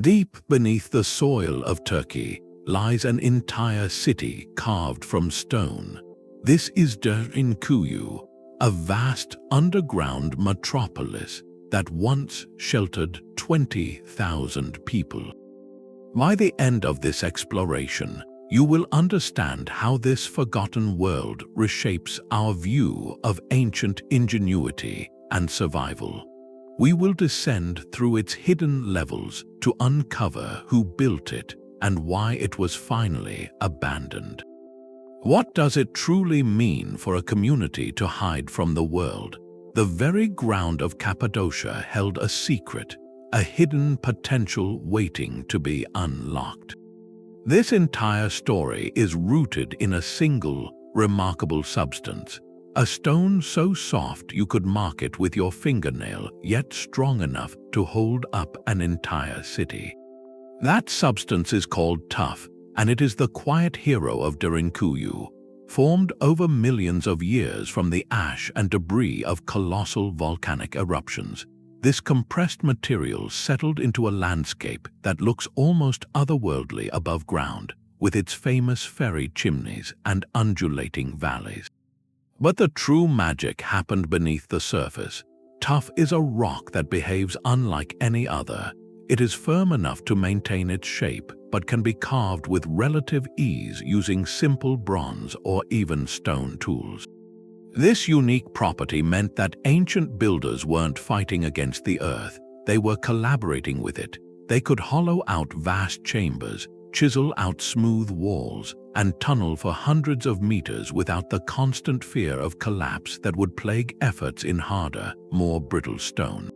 Deep beneath the soil of Turkey lies an entire city carved from stone. This is Derinkuyu, a vast underground metropolis that once sheltered 20,000 people. By the end of this exploration, you will understand how this forgotten world reshapes our view of ancient ingenuity and survival. We will descend through its hidden levels to uncover who built it and why it was finally abandoned. What does it truly mean for a community to hide from the world? The very ground of Cappadocia held a secret, a hidden potential waiting to be unlocked. This entire story is rooted in a single, remarkable substance, a stone so soft you could mark it with your fingernail, yet strong enough to hold up an entire city. That substance is called tuff, and it is the quiet hero of Derinkuyu, formed over millions of years from the ash and debris of colossal volcanic eruptions. This compressed material settled into a landscape that looks almost otherworldly above ground, with its famous fairy chimneys and undulating valleys. But the true magic happened beneath the surface. Tuff is a rock that behaves unlike any other. It is firm enough to maintain its shape, but can be carved with relative ease using simple bronze or even stone tools. This unique property meant that ancient builders weren't fighting against the earth, they were collaborating with it. They could hollow out vast chambers, chisel out smooth walls, and tunnel for hundreds of meters without the constant fear of collapse that would plague efforts in harder, more brittle stone.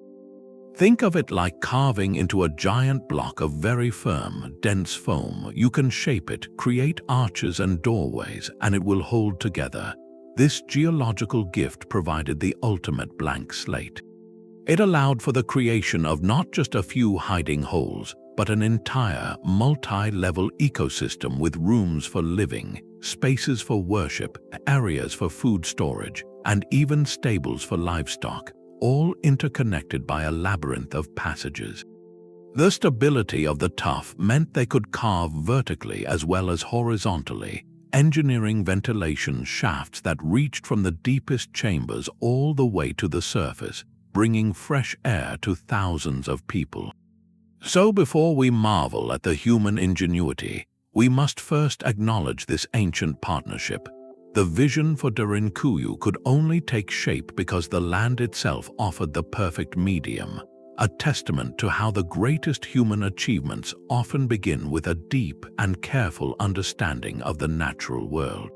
Think of it like carving into a giant block of very firm, dense foam. You can shape it, create arches and doorways, and it will hold together. This geological gift provided the ultimate blank slate. It allowed for the creation of not just a few hiding holes, but an entire, multi-level ecosystem with rooms for living, spaces for worship, areas for food storage, and even stables for livestock, all interconnected by a labyrinth of passages. The stability of the tuff meant they could carve vertically as well as horizontally, engineering ventilation shafts that reached from the deepest chambers all the way to the surface, bringing fresh air to thousands of people. So before we marvel at the human ingenuity, we must first acknowledge this ancient partnership. The vision for Derinkuyu could only take shape because the land itself offered the perfect medium, a testament to how the greatest human achievements often begin with a deep and careful understanding of the natural world.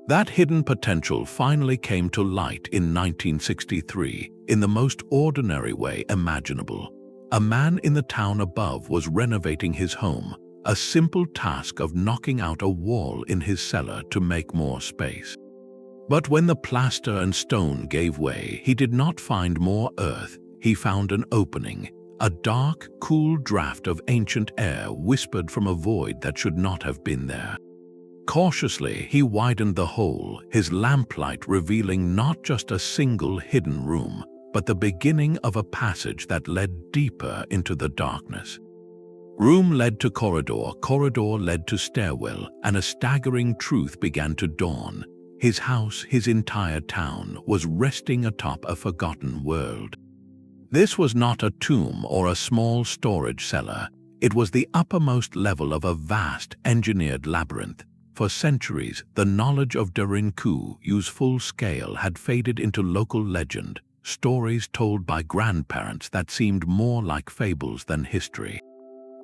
That hidden potential finally came to light in 1963 in the most ordinary way imaginable. A man in the town above was renovating his home, a simple task of knocking out a wall in his cellar to make more space. But when the plaster and stone gave way, he did not find more earth. He found an opening. A dark, cool draft of ancient air whispered from a void that should not have been there. Cautiously, he widened the hole, his lamplight revealing not just a single hidden room, but the beginning of a passage that led deeper into the darkness. Room led to corridor, corridor led to stairwell, and a staggering truth began to dawn. His house, his entire town, was resting atop a forgotten world. This was not a tomb or a small storage cellar. It was the uppermost level of a vast, engineered labyrinth. For centuries, the knowledge of Derinkuyu's full scale had faded into local legend, stories told by grandparents that seemed more like fables than history.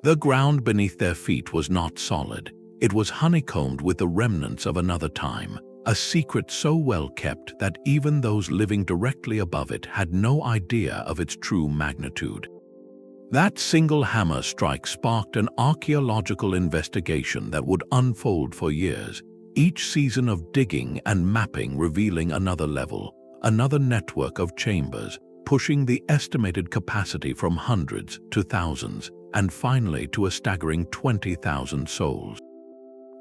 The ground beneath their feet was not solid. It was honeycombed with the remnants of another time, a secret so well kept that even those living directly above it had no idea of its true magnitude. That single hammer strike sparked an archaeological investigation that would unfold for years, each season of digging and mapping revealing another level, another network of chambers, pushing the estimated capacity from hundreds to thousands, and finally to a staggering 20,000 souls.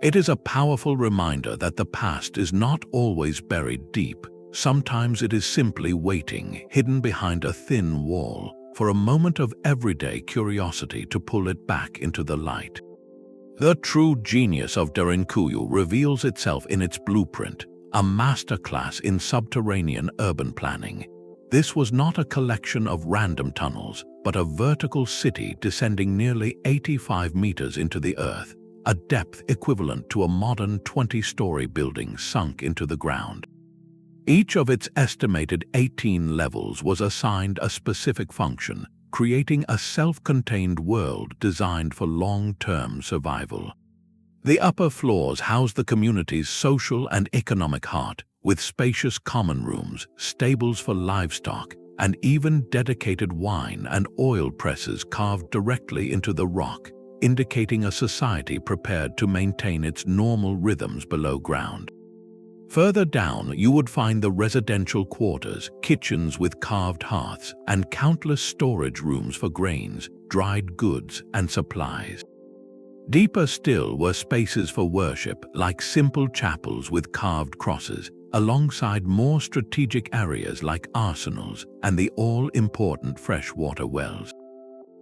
It is a powerful reminder that the past is not always buried deep. Sometimes it is simply waiting, hidden behind a thin wall, for a moment of everyday curiosity to pull it back into the light. The true genius of Derinkuyu reveals itself in its blueprint, a masterclass in subterranean urban planning. This was not a collection of random tunnels, but a vertical city descending nearly 85 meters into the earth, a depth equivalent to a modern 20-story building sunk into the ground. Each of its estimated 18 levels was assigned a specific function, creating a self-contained world designed for long-term survival. The upper floors house the community's social and economic heart, with spacious common rooms, stables for livestock, and even dedicated wine and oil presses carved directly into the rock, indicating a society prepared to maintain its normal rhythms below ground. Further down, you would find the residential quarters, kitchens with carved hearths, and countless storage rooms for grains, dried goods, and supplies. Deeper still were spaces for worship, like simple chapels with carved crosses, alongside more strategic areas like arsenals and the all-important freshwater wells.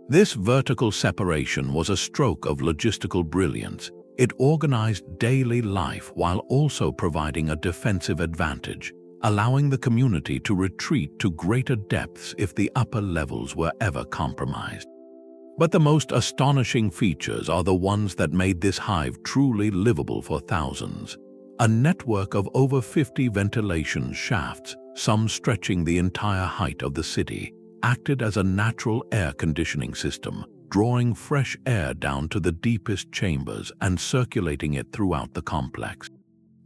This vertical separation was a stroke of logistical brilliance. It organized daily life while also providing a defensive advantage, allowing the community to retreat to greater depths if the upper levels were ever compromised. But the most astonishing features are the ones that made this hive truly livable for thousands. A network of over 50 ventilation shafts, some stretching the entire height of the city, acted as a natural air conditioning system, drawing fresh air down to the deepest chambers and circulating it throughout the complex.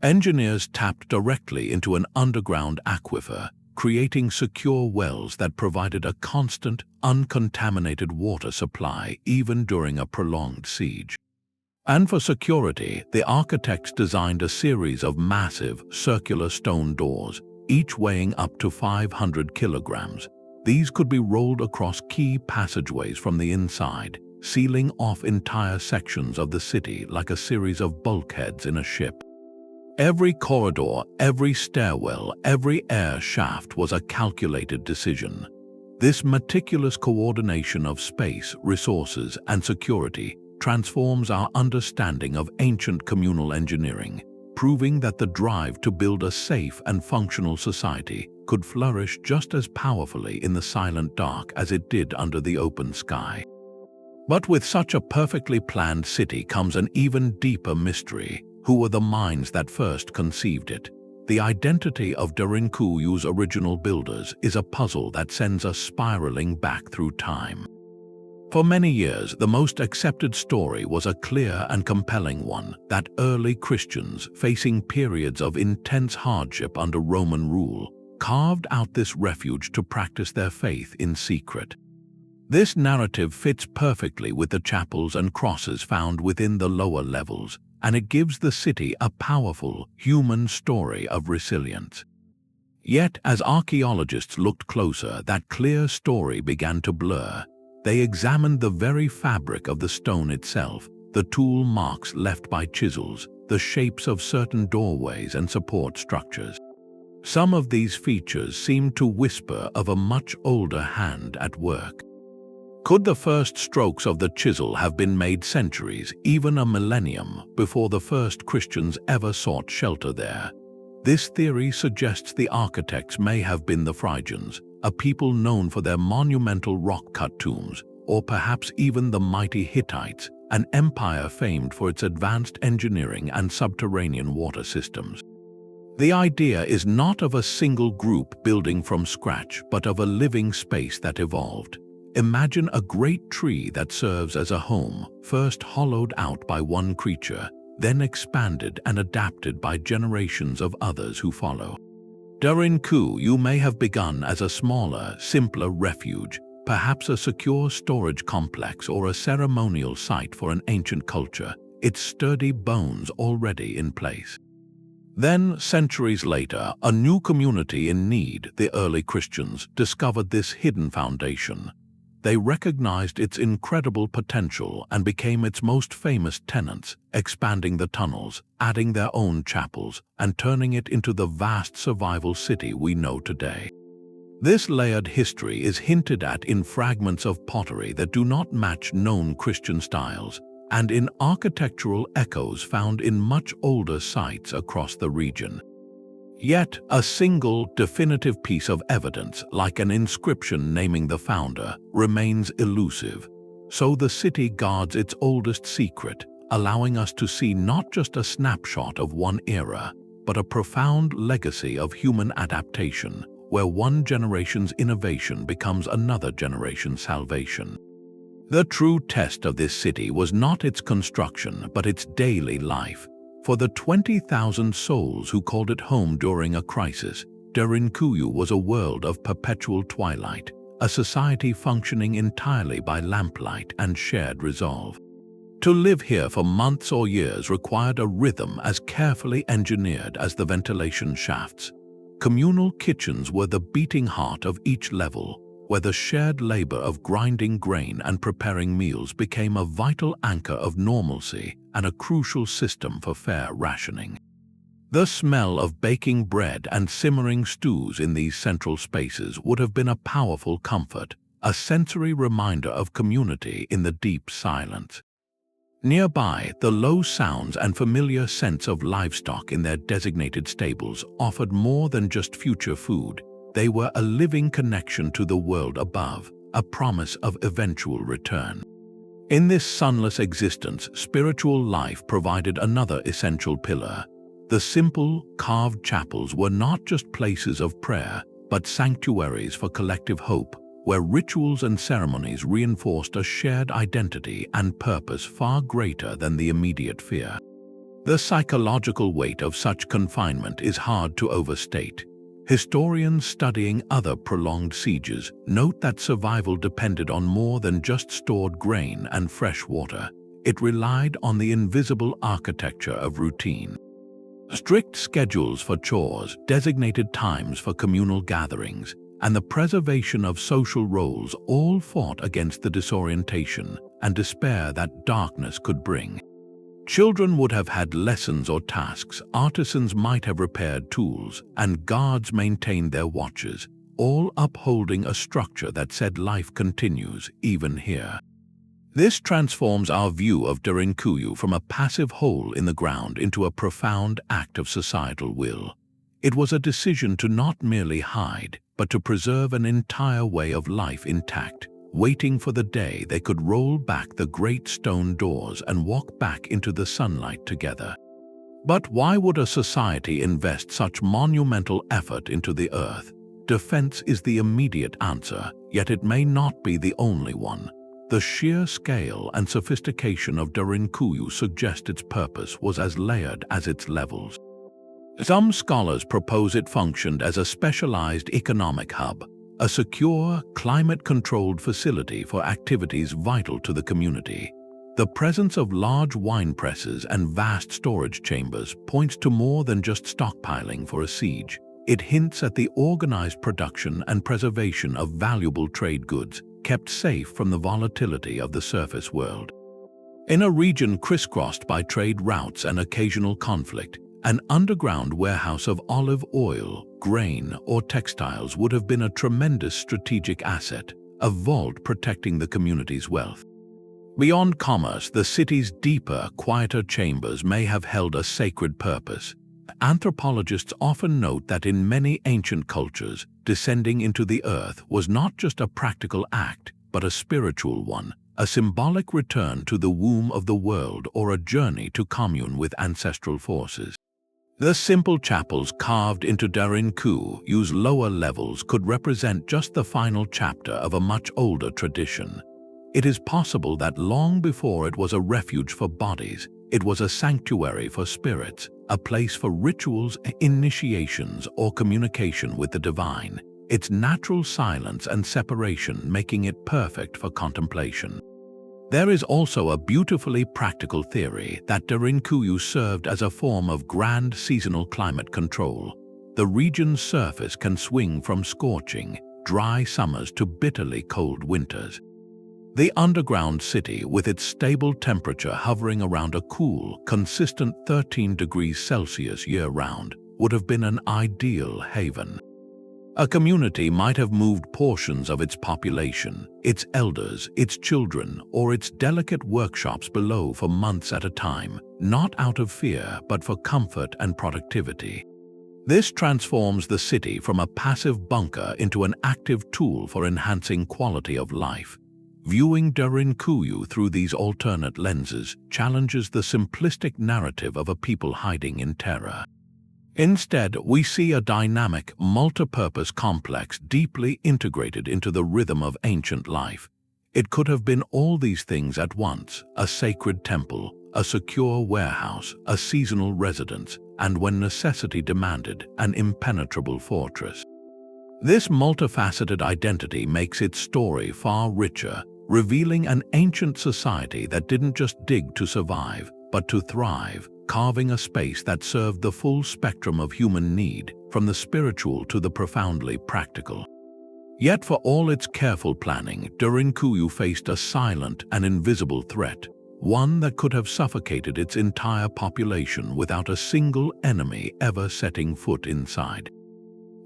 Engineers tapped directly into an underground aquifer, creating secure wells that provided a constant, uncontaminated water supply even during a prolonged siege. And for security, the architects designed a series of massive, circular stone doors, each weighing up to 500 kilograms. These could be rolled across key passageways from the inside, sealing off entire sections of the city like a series of bulkheads in a ship. Every corridor, every stairwell, every air shaft was a calculated decision. This meticulous coordination of space, resources, and security transforms our understanding of ancient communal engineering, proving that the drive to build a safe and functional society could flourish just as powerfully in the silent dark as it did under the open sky. But with such a perfectly planned city comes an even deeper mystery. Who were the minds that first conceived it? The identity of Derinkuyu's original builders is a puzzle that sends us spiraling back through time. For many years, the most accepted story was a clear and compelling one, that early Christians, facing periods of intense hardship under Roman rule, carved out this refuge to practice their faith in secret. This narrative fits perfectly with the chapels and crosses found within the lower levels, and it gives the city a powerful, human story of resilience. Yet, as archaeologists looked closer, that clear story began to blur. They examined the very fabric of the stone itself, the tool marks left by chisels, the shapes of certain doorways and support structures. Some of these features seemed to whisper of a much older hand at work. Could the first strokes of the chisel have been made centuries, even a millennium, before the first Christians ever sought shelter there? This theory suggests the architects may have been the Phrygians, a people known for their monumental rock-cut tombs, or perhaps even the mighty Hittites, an empire famed for its advanced engineering and subterranean water systems. The idea is not of a single group building from scratch, but of a living space that evolved. Imagine a great tree that serves as a home, first hollowed out by one creature, then expanded and adapted by generations of others who follow. Derinkuyu may have begun as a smaller, simpler refuge, perhaps a secure storage complex or a ceremonial site for an ancient culture, its sturdy bones already in place. Then, centuries later, a new community in need, the early Christians, discovered this hidden foundation. They recognized its incredible potential and became its most famous tenants, expanding the tunnels, adding their own chapels, and turning it into the vast survival city we know today. This layered history is hinted at in fragments of pottery that do not match known Christian styles, and in architectural echoes found in much older sites across the region. Yet, a single, definitive piece of evidence, like an inscription naming the founder, remains elusive. So the city guards its oldest secret, allowing us to see not just a snapshot of one era, but a profound legacy of human adaptation, where one generation's innovation becomes another generation's salvation. The true test of this city was not its construction, but its daily life. For the 20,000 souls who called it home during a crisis, Derinkuyu was a world of perpetual twilight, a society functioning entirely by lamplight and shared resolve. To live here for months or years required a rhythm as carefully engineered as the ventilation shafts. Communal kitchens were the beating heart of each level, where the shared labor of grinding grain and preparing meals became a vital anchor of normalcy and a crucial system for fair rationing. The smell of baking bread and simmering stews in these central spaces would have been a powerful comfort, a sensory reminder of community in the deep silence. Nearby, the low sounds and familiar scents of livestock in their designated stables offered more than just future food. They were a living connection to the world above, a promise of eventual return. In this sunless existence, spiritual life provided another essential pillar. The simple, carved chapels were not just places of prayer, but sanctuaries for collective hope, where rituals and ceremonies reinforced a shared identity and purpose far greater than the immediate fear. The psychological weight of such confinement is hard to overstate. Historians studying other prolonged sieges note that survival depended on more than just stored grain and fresh water. It relied on the invisible architecture of routine. Strict schedules for chores, designated times for communal gatherings, and the preservation of social roles all fought against the disorientation and despair that darkness could bring. Children would have had lessons or tasks, artisans might have repaired tools, and guards maintained their watches, all upholding a structure that said life continues, even here. This transforms our view of Derinkuyu from a passive hole in the ground into a profound act of societal will. It was a decision to not merely hide, but to preserve an entire way of life intact, waiting for the day they could roll back the great stone doors and walk back into the sunlight together. But why would a society invest such monumental effort into the earth? Defense is the immediate answer, yet it may not be the only one. The sheer scale and sophistication of Derinkuyu suggest its purpose was as layered as its levels. Some scholars propose it functioned as a specialized economic hub, a secure, climate-controlled facility for activities vital to the community. The presence of large wine presses and vast storage chambers points to more than just stockpiling for a siege. It hints at the organized production and preservation of valuable trade goods, kept safe from the volatility of the surface world. In a region crisscrossed by trade routes and occasional conflict, an underground warehouse of olive oil, grain, or textiles would have been a tremendous strategic asset, a vault protecting the community's wealth. Beyond commerce, the city's deeper, quieter chambers may have held a sacred purpose. Anthropologists often note that in many ancient cultures, descending into the earth was not just a practical act, but a spiritual one, a symbolic return to the womb of the world or a journey to commune with ancestral forces. The simple chapels carved into Derinkuyu's lower levels could represent just the final chapter of a much older tradition. It is possible that long before it was a refuge for bodies, it was a sanctuary for spirits, a place for rituals, initiations, or communication with the divine, its natural silence and separation making it perfect for contemplation. There is also a beautifully practical theory that Derinkuyu served as a form of grand seasonal climate control. The region's surface can swing from scorching, dry summers to bitterly cold winters. The underground city, with its stable temperature hovering around a cool, consistent 13 degrees Celsius year-round, would have been an ideal haven. A community might have moved portions of its population, its elders, its children, or its delicate workshops below for months at a time, not out of fear but for comfort and productivity. This transforms the city from a passive bunker into an active tool for enhancing quality of life. Viewing Derinkuyu through these alternate lenses challenges the simplistic narrative of a people hiding in terror. Instead, we see a dynamic, multi-purpose complex deeply integrated into the rhythm of ancient life. It could have been all these things at once: a sacred temple, a secure warehouse, a seasonal residence, and when necessity demanded, an impenetrable fortress. This multifaceted identity makes its story far richer, revealing an ancient society that didn't just dig to survive, but to thrive, carving a space that served the full spectrum of human need, from the spiritual to the profoundly practical. Yet for all its careful planning, Derinkuyu faced a silent and invisible threat, one that could have suffocated its entire population without a single enemy ever setting foot inside.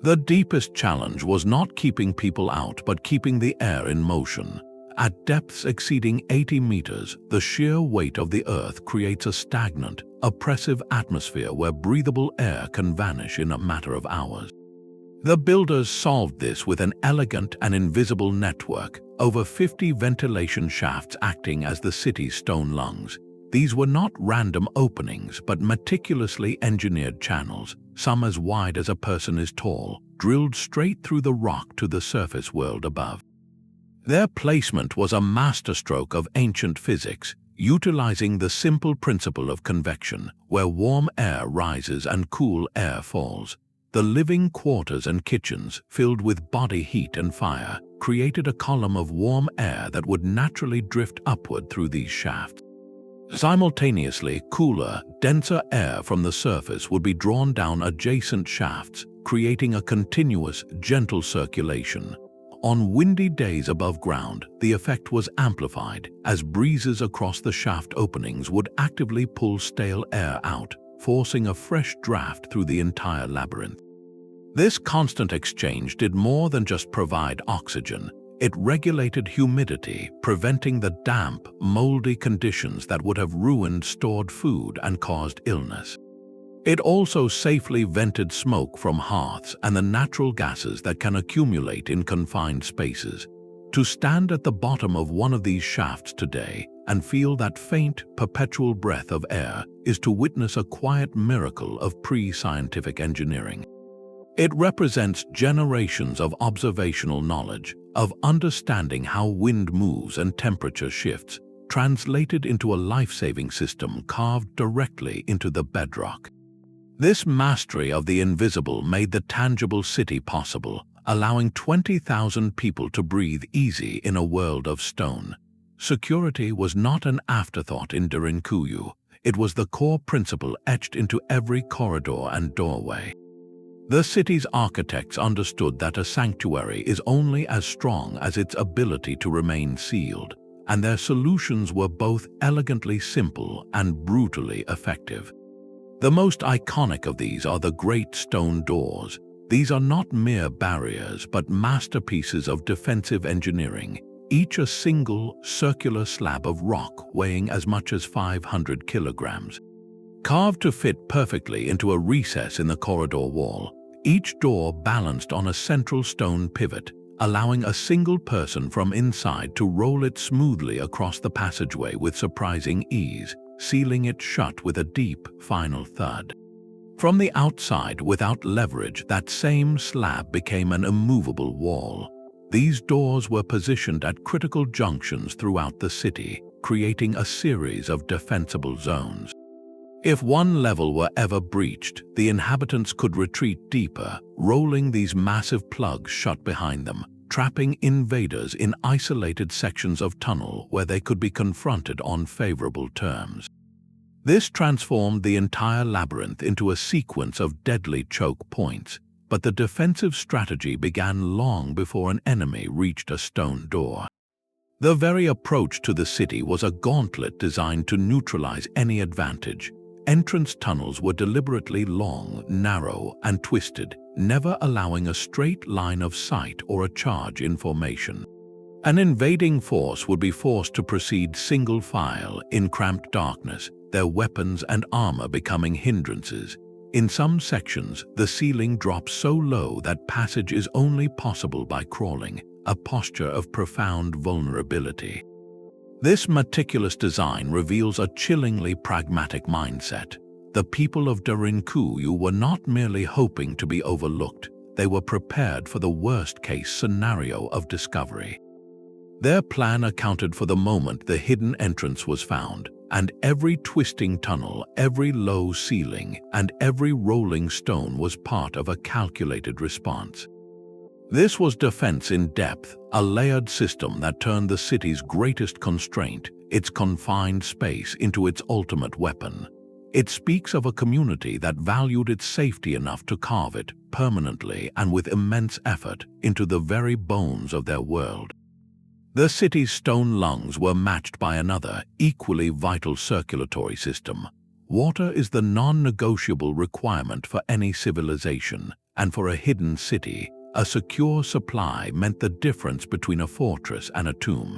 The deepest challenge was not keeping people out but keeping the air in motion. At depths exceeding 80 meters, the sheer weight of the earth creates a stagnant, oppressive atmosphere where breathable air can vanish in a matter of hours. The builders solved this with an elegant and invisible network, over 50 ventilation shafts acting as the city's stone lungs. These were not random openings, but meticulously engineered channels, some as wide as a person is tall, drilled straight through the rock to the surface world above. Their placement was a masterstroke of ancient physics, utilizing the simple principle of convection, where warm air rises and cool air falls. The living quarters and kitchens, filled with body heat and fire, created a column of warm air that would naturally drift upward through these shafts. Simultaneously, cooler, denser air from the surface would be drawn down adjacent shafts, creating a continuous, gentle circulation. On windy days above ground, the effect was amplified, as breezes across the shaft openings would actively pull stale air out, forcing a fresh draft through the entire labyrinth. This constant exchange did more than just provide oxygen. It regulated humidity, preventing the damp, moldy conditions that would have ruined stored food and caused illness. It also safely vented smoke from hearths and the natural gases that can accumulate in confined spaces. To stand at the bottom of one of these shafts today and feel that faint, perpetual breath of air is to witness a quiet miracle of pre-scientific engineering. It represents generations of observational knowledge, of understanding how wind moves and temperature shifts, translated into a life-saving system carved directly into the bedrock. This mastery of the invisible made the tangible city possible, allowing 20,000 people to breathe easy in a world of stone. Security was not an afterthought in Derinkuyu. It was the core principle etched into every corridor and doorway. The city's architects understood that a sanctuary is only as strong as its ability to remain sealed, and their solutions were both elegantly simple and brutally effective. The most iconic of these are the great stone doors. These are not mere barriers, but masterpieces of defensive engineering, each a single, circular slab of rock weighing as much as 500 kilograms. Carved to fit perfectly into a recess in the corridor wall, each door balanced on a central stone pivot, allowing a single person from inside to roll it smoothly across the passageway with surprising ease, sealing it shut with a deep, final thud. From the outside, without leverage, that same slab became an immovable wall. These doors were positioned at critical junctions throughout the city, creating a series of defensible zones. If one level were ever breached, the inhabitants could retreat deeper, rolling these massive plugs shut behind them, trapping invaders in isolated sections of tunnel where they could be confronted on favorable terms. This transformed the entire labyrinth into a sequence of deadly choke points, but the defensive strategy began long before an enemy reached a stone door. The very approach to the city was a gauntlet designed to neutralize any advantage. Entrance tunnels were deliberately long, narrow, and twisted, never allowing a straight line of sight or a charge in formation. An invading force would be forced to proceed single file in cramped darkness, their weapons and armor becoming hindrances. In some sections, the ceiling drops so low that passage is only possible by crawling, a posture of profound vulnerability. This meticulous design reveals a chillingly pragmatic mindset. The people of Derinkuyu were not merely hoping to be overlooked, they were prepared for the worst-case scenario of discovery. Their plan accounted for the moment the hidden entrance was found, and every twisting tunnel, every low ceiling, and every rolling stone was part of a calculated response. This was defense in depth, a layered system that turned the city's greatest constraint, its confined space, into its ultimate weapon. It speaks of a community that valued its safety enough to carve it permanently and with immense effort into the very bones of their world. The city's stone lungs were matched by another, equally vital circulatory system. Water is the non-negotiable requirement for any civilization, and for a hidden city, a secure supply meant the difference between a fortress and a tomb.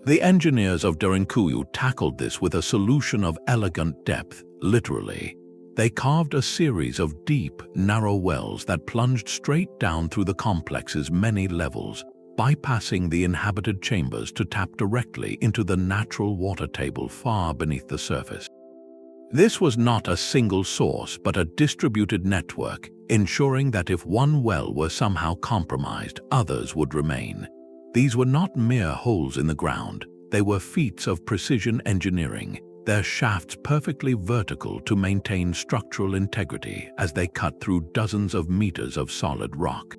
The engineers of Derinkuyu tackled this with a solution of elegant depth, literally. They carved a series of deep, narrow wells that plunged straight down through the complex's many levels, bypassing the inhabited chambers to tap directly into the natural water table far beneath the surface. This was not a single source but a distributed network, ensuring that if one well were somehow compromised, others would remain. These were not mere holes in the ground, they were feats of precision engineering, their shafts perfectly vertical to maintain structural integrity as they cut through dozens of meters of solid rock.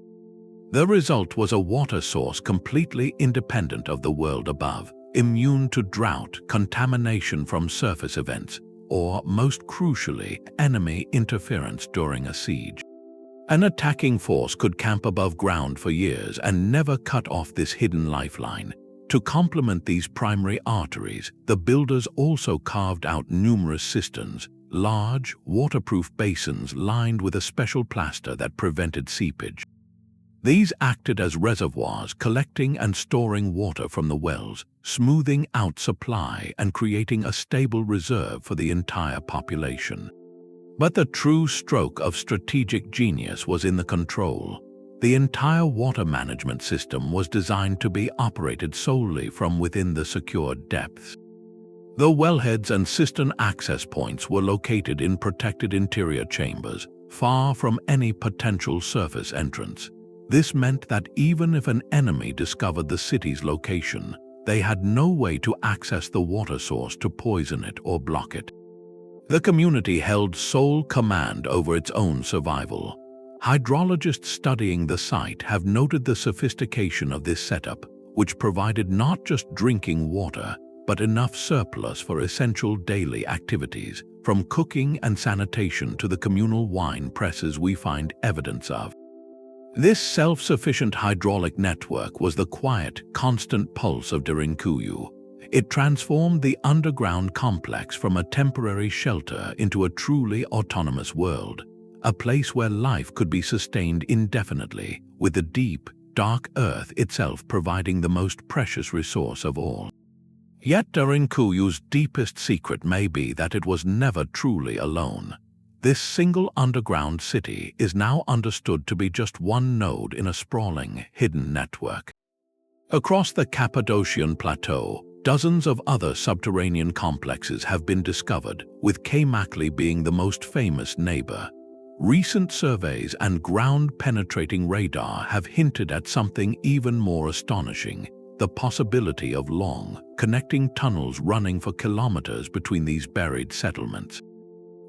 The result was a water source completely independent of the world above, immune to drought, contamination from surface events, or, most crucially, enemy interference during a siege. An attacking force could camp above ground for years and never cut off this hidden lifeline. To complement these primary arteries, the builders also carved out numerous cisterns, large, waterproof basins lined with a special plaster that prevented seepage. These acted as reservoirs, collecting and storing water from the wells, smoothing out supply and creating a stable reserve for the entire population. But the true stroke of strategic genius was in the control. The entire water management system was designed to be operated solely from within the secured depths. The wellheads and cistern access points were located in protected interior chambers, far from any potential surface entrance. This meant that even if an enemy discovered the city's location, they had no way to access the water source to poison it or block it. The community held sole command over its own survival. Hydrologists studying the site have noted the sophistication of this setup, which provided not just drinking water, but enough surplus for essential daily activities, from cooking and sanitation to the communal wine presses we find evidence of. This self-sufficient hydraulic network was the quiet, constant pulse of Derinkuyu. It transformed the underground complex from a temporary shelter into a truly autonomous world, a place where life could be sustained indefinitely, with the deep, dark earth itself providing the most precious resource of all. Yet Derinkuyu's deepest secret may be that it was never truly alone. This single underground city is now understood to be just one node in a sprawling, hidden network. Across the Cappadocian Plateau, dozens of other subterranean complexes have been discovered, with Kamakli being the most famous neighbor. Recent surveys and ground-penetrating radar have hinted at something even more astonishing: the possibility of long, connecting tunnels running for kilometers between these buried settlements.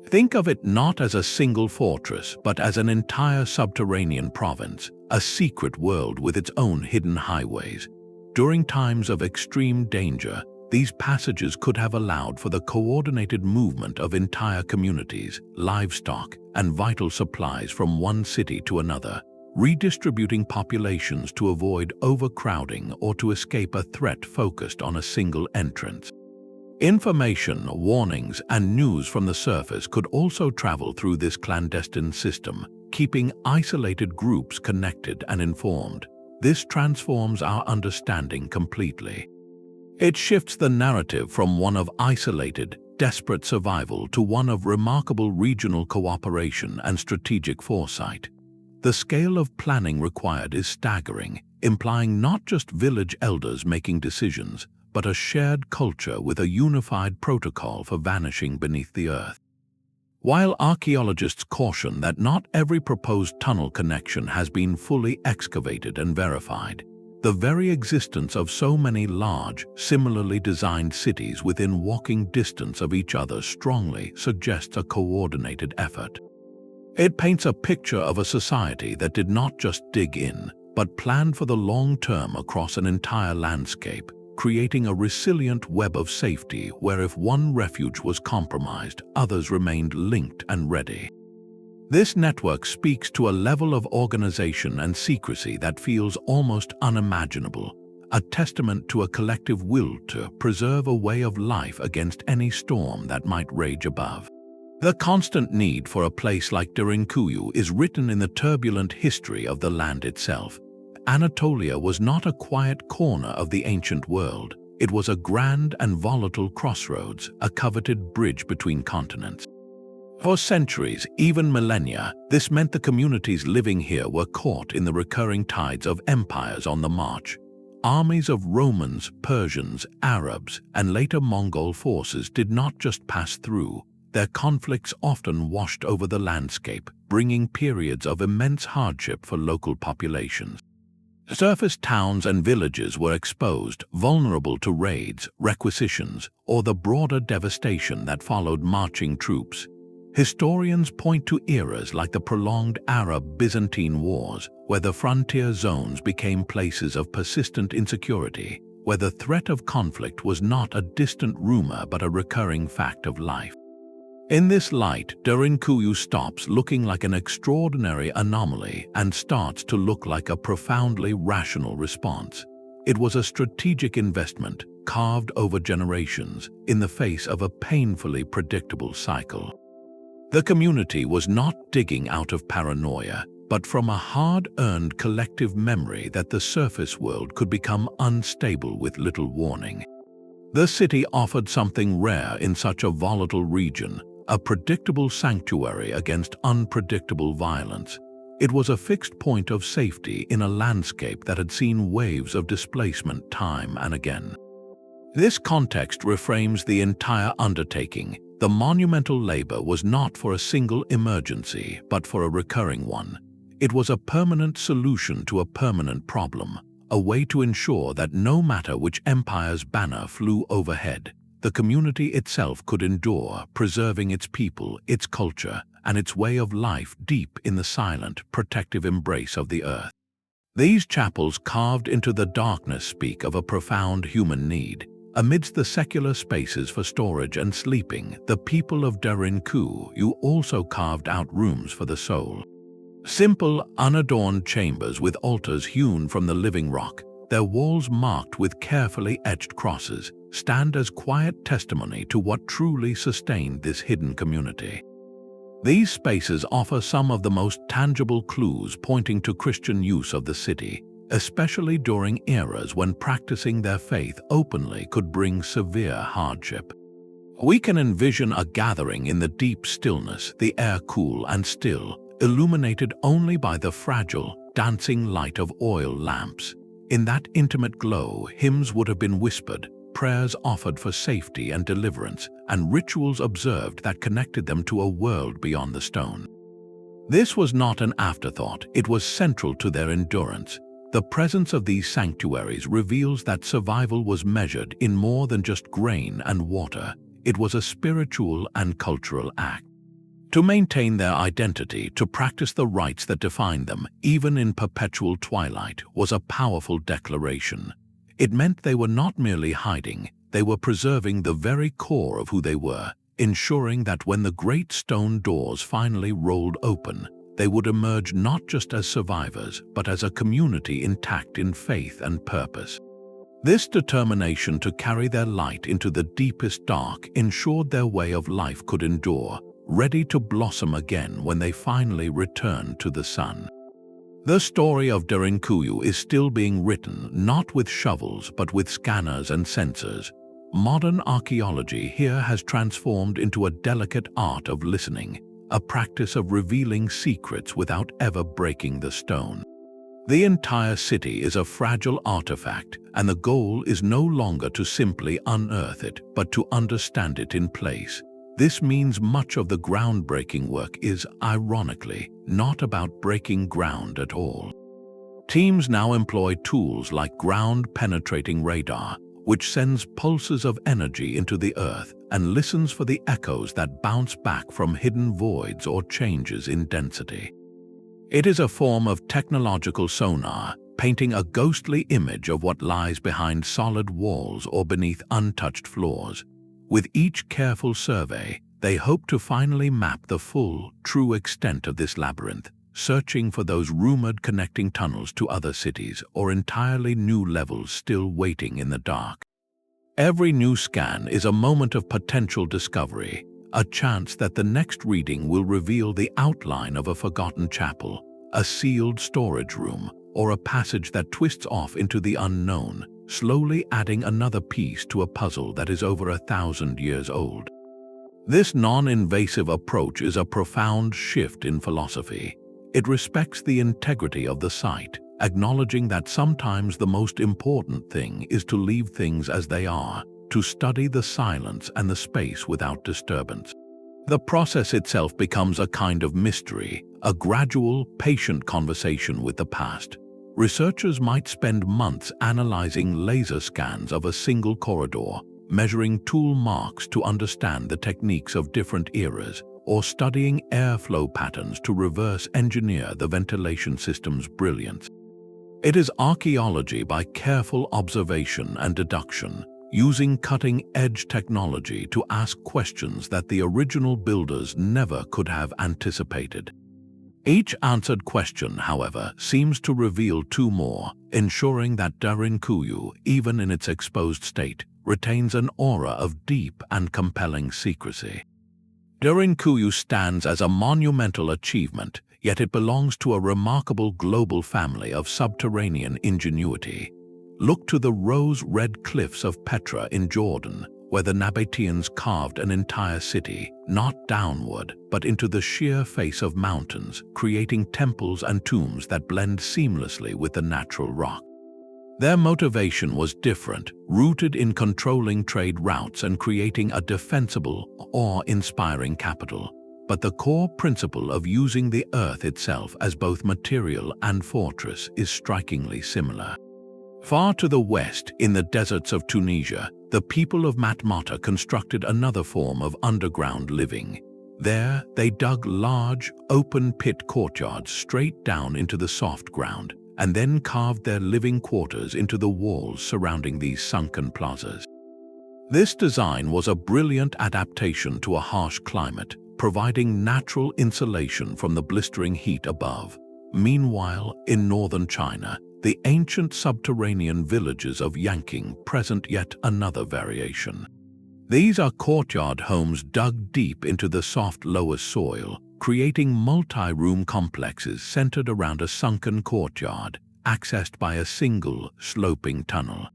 Think of it not as a single fortress, but as an entire subterranean province, a secret world with its own hidden highways. During times of extreme danger, these passages could have allowed for the coordinated movement of entire communities, livestock, and vital supplies from one city to another, redistributing populations to avoid overcrowding or to escape a threat focused on a single entrance. Information, warnings, and news from the surface could also travel through this clandestine system, keeping isolated groups connected and informed. This transforms our understanding completely. It shifts the narrative from one of isolated, desperate survival to one of remarkable regional cooperation and strategic foresight. The scale of planning required is staggering, implying not just village elders making decisions, but a shared culture with a unified protocol for vanishing beneath the earth. While archaeologists caution that not every proposed tunnel connection has been fully excavated and verified, the very existence of so many large, similarly designed cities within walking distance of each other strongly suggests a coordinated effort. It paints a picture of a society that did not just dig in, but planned for the long term across an entire landscape, creating a resilient web of safety where if one refuge was compromised, others remained linked and ready. This network speaks to a level of organization and secrecy that feels almost unimaginable, a testament to a collective will to preserve a way of life against any storm that might rage above. The constant need for a place like Derinkuyu is written in the turbulent history of the land itself. Anatolia was not a quiet corner of the ancient world. It was a grand and volatile crossroads, a coveted bridge between continents. For centuries, even millennia, this meant the communities living here were caught in the recurring tides of empires on the march. Armies of Romans, Persians, Arabs, and later Mongol forces did not just pass through. Their conflicts often washed over the landscape, bringing periods of immense hardship for local populations. Surface towns and villages were exposed, vulnerable to raids, requisitions, or the broader devastation that followed marching troops. Historians point to eras like the prolonged Arab-Byzantine Wars, where the frontier zones became places of persistent insecurity, where the threat of conflict was not a distant rumor but a recurring fact of life. In this light, Derinkuyu stops looking like an extraordinary anomaly and starts to look like a profoundly rational response. It was a strategic investment, carved over generations, in the face of a painfully predictable cycle. The community was not digging out of paranoia, but from a hard-earned collective memory that the surface world could become unstable with little warning. The city offered something rare in such a volatile region, a predictable sanctuary against unpredictable violence. It was a fixed point of safety in a landscape that had seen waves of displacement time and again. This context reframes the entire undertaking. The monumental labor was not for a single emergency, but for a recurring one. It was a permanent solution to a permanent problem, a way to ensure that no matter which empire's banner flew overhead, the community itself could endure, preserving its people, its culture, and its way of life deep in the silent, protective embrace of the earth. These chapels carved into the darkness speak of a profound human need. Amidst the secular spaces for storage and sleeping, the people of Derinkuyu also carved out rooms for the soul. Simple, unadorned chambers with altars hewn from the living rock, their walls marked with carefully etched crosses, stand as quiet testimony to what truly sustained this hidden community. These spaces offer some of the most tangible clues pointing to Christian use of the city, especially during eras when practicing their faith openly could bring severe hardship. We can envision a gathering in the deep stillness, the air cool and still, illuminated only by the fragile, dancing light of oil lamps. In that intimate glow, hymns would have been whispered, prayers offered for safety and deliverance, and rituals observed that connected them to a world beyond the stone. This was not an afterthought, it was central to their endurance. The presence of these sanctuaries reveals that survival was measured in more than just grain and water. It was a spiritual and cultural act. To maintain their identity, to practice the rites that defined them, even in perpetual twilight, was a powerful declaration. It meant they were not merely hiding, they were preserving the very core of who they were, ensuring that when the great stone doors finally rolled open, they would emerge not just as survivors, but as a community intact in faith and purpose. This determination to carry their light into the deepest dark ensured their way of life could endure, ready to blossom again when they finally return to the sun. The story of Derinkuyu is still being written, not with shovels but with scanners and sensors. Modern archaeology here has transformed into a delicate art of listening, a practice of revealing secrets without ever breaking the stone. The entire city is a fragile artifact, and the goal is no longer to simply unearth it, but to understand it in place. This means much of the groundbreaking work is, ironically, not about breaking ground at all. Teams now employ tools like ground-penetrating radar, which sends pulses of energy into the earth and listens for the echoes that bounce back from hidden voids or changes in density. It is a form of technological sonar, painting a ghostly image of what lies behind solid walls or beneath untouched floors. With each careful survey, they hope to finally map the full, true extent of this labyrinth, searching for those rumored connecting tunnels to other cities or entirely new levels still waiting in the dark. Every new scan is a moment of potential discovery, a chance that the next reading will reveal the outline of a forgotten chapel, a sealed storage room, or a passage that twists off into the unknown, slowly adding another piece to a puzzle that is over 1,000 years old. This non-invasive approach is a profound shift in philosophy. It respects the integrity of the site, acknowledging that sometimes the most important thing is to leave things as they are, to study the silence and the space without disturbance. The process itself becomes a kind of mystery, a gradual, patient conversation with the past. Researchers might spend months analyzing laser scans of a single corridor, measuring tool marks to understand the techniques of different eras, or studying airflow patterns to reverse engineer the ventilation system's brilliance. It is archaeology by careful observation and deduction, using cutting-edge technology to ask questions that the original builders never could have anticipated. Each answered question, however, seems to reveal two more, ensuring that Derinkuyu, even in its exposed state, retains an aura of deep and compelling secrecy. Derinkuyu stands as a monumental achievement, yet it belongs to a remarkable global family of subterranean ingenuity. Look to the rose-red cliffs of Petra in Jordan, where the Nabateans carved an entire city, not downward, but into the sheer face of mountains, creating temples and tombs that blend seamlessly with the natural rock. Their motivation was different, rooted in controlling trade routes and creating a defensible, awe-inspiring capital. But the core principle of using the earth itself as both material and fortress is strikingly similar. Far to the west, in the deserts of Tunisia, the people of Matmata constructed another form of underground living. There, they dug large, open-pit courtyards straight down into the soft ground, and then carved their living quarters into the walls surrounding these sunken plazas. This design was a brilliant adaptation to a harsh climate, providing natural insulation from the blistering heat above. Meanwhile, in northern China, the ancient subterranean villages of Yanqing present yet another variation. These are courtyard homes dug deep into the soft lower soil, creating multi-room complexes centered around a sunken courtyard, accessed by a single, sloping tunnel.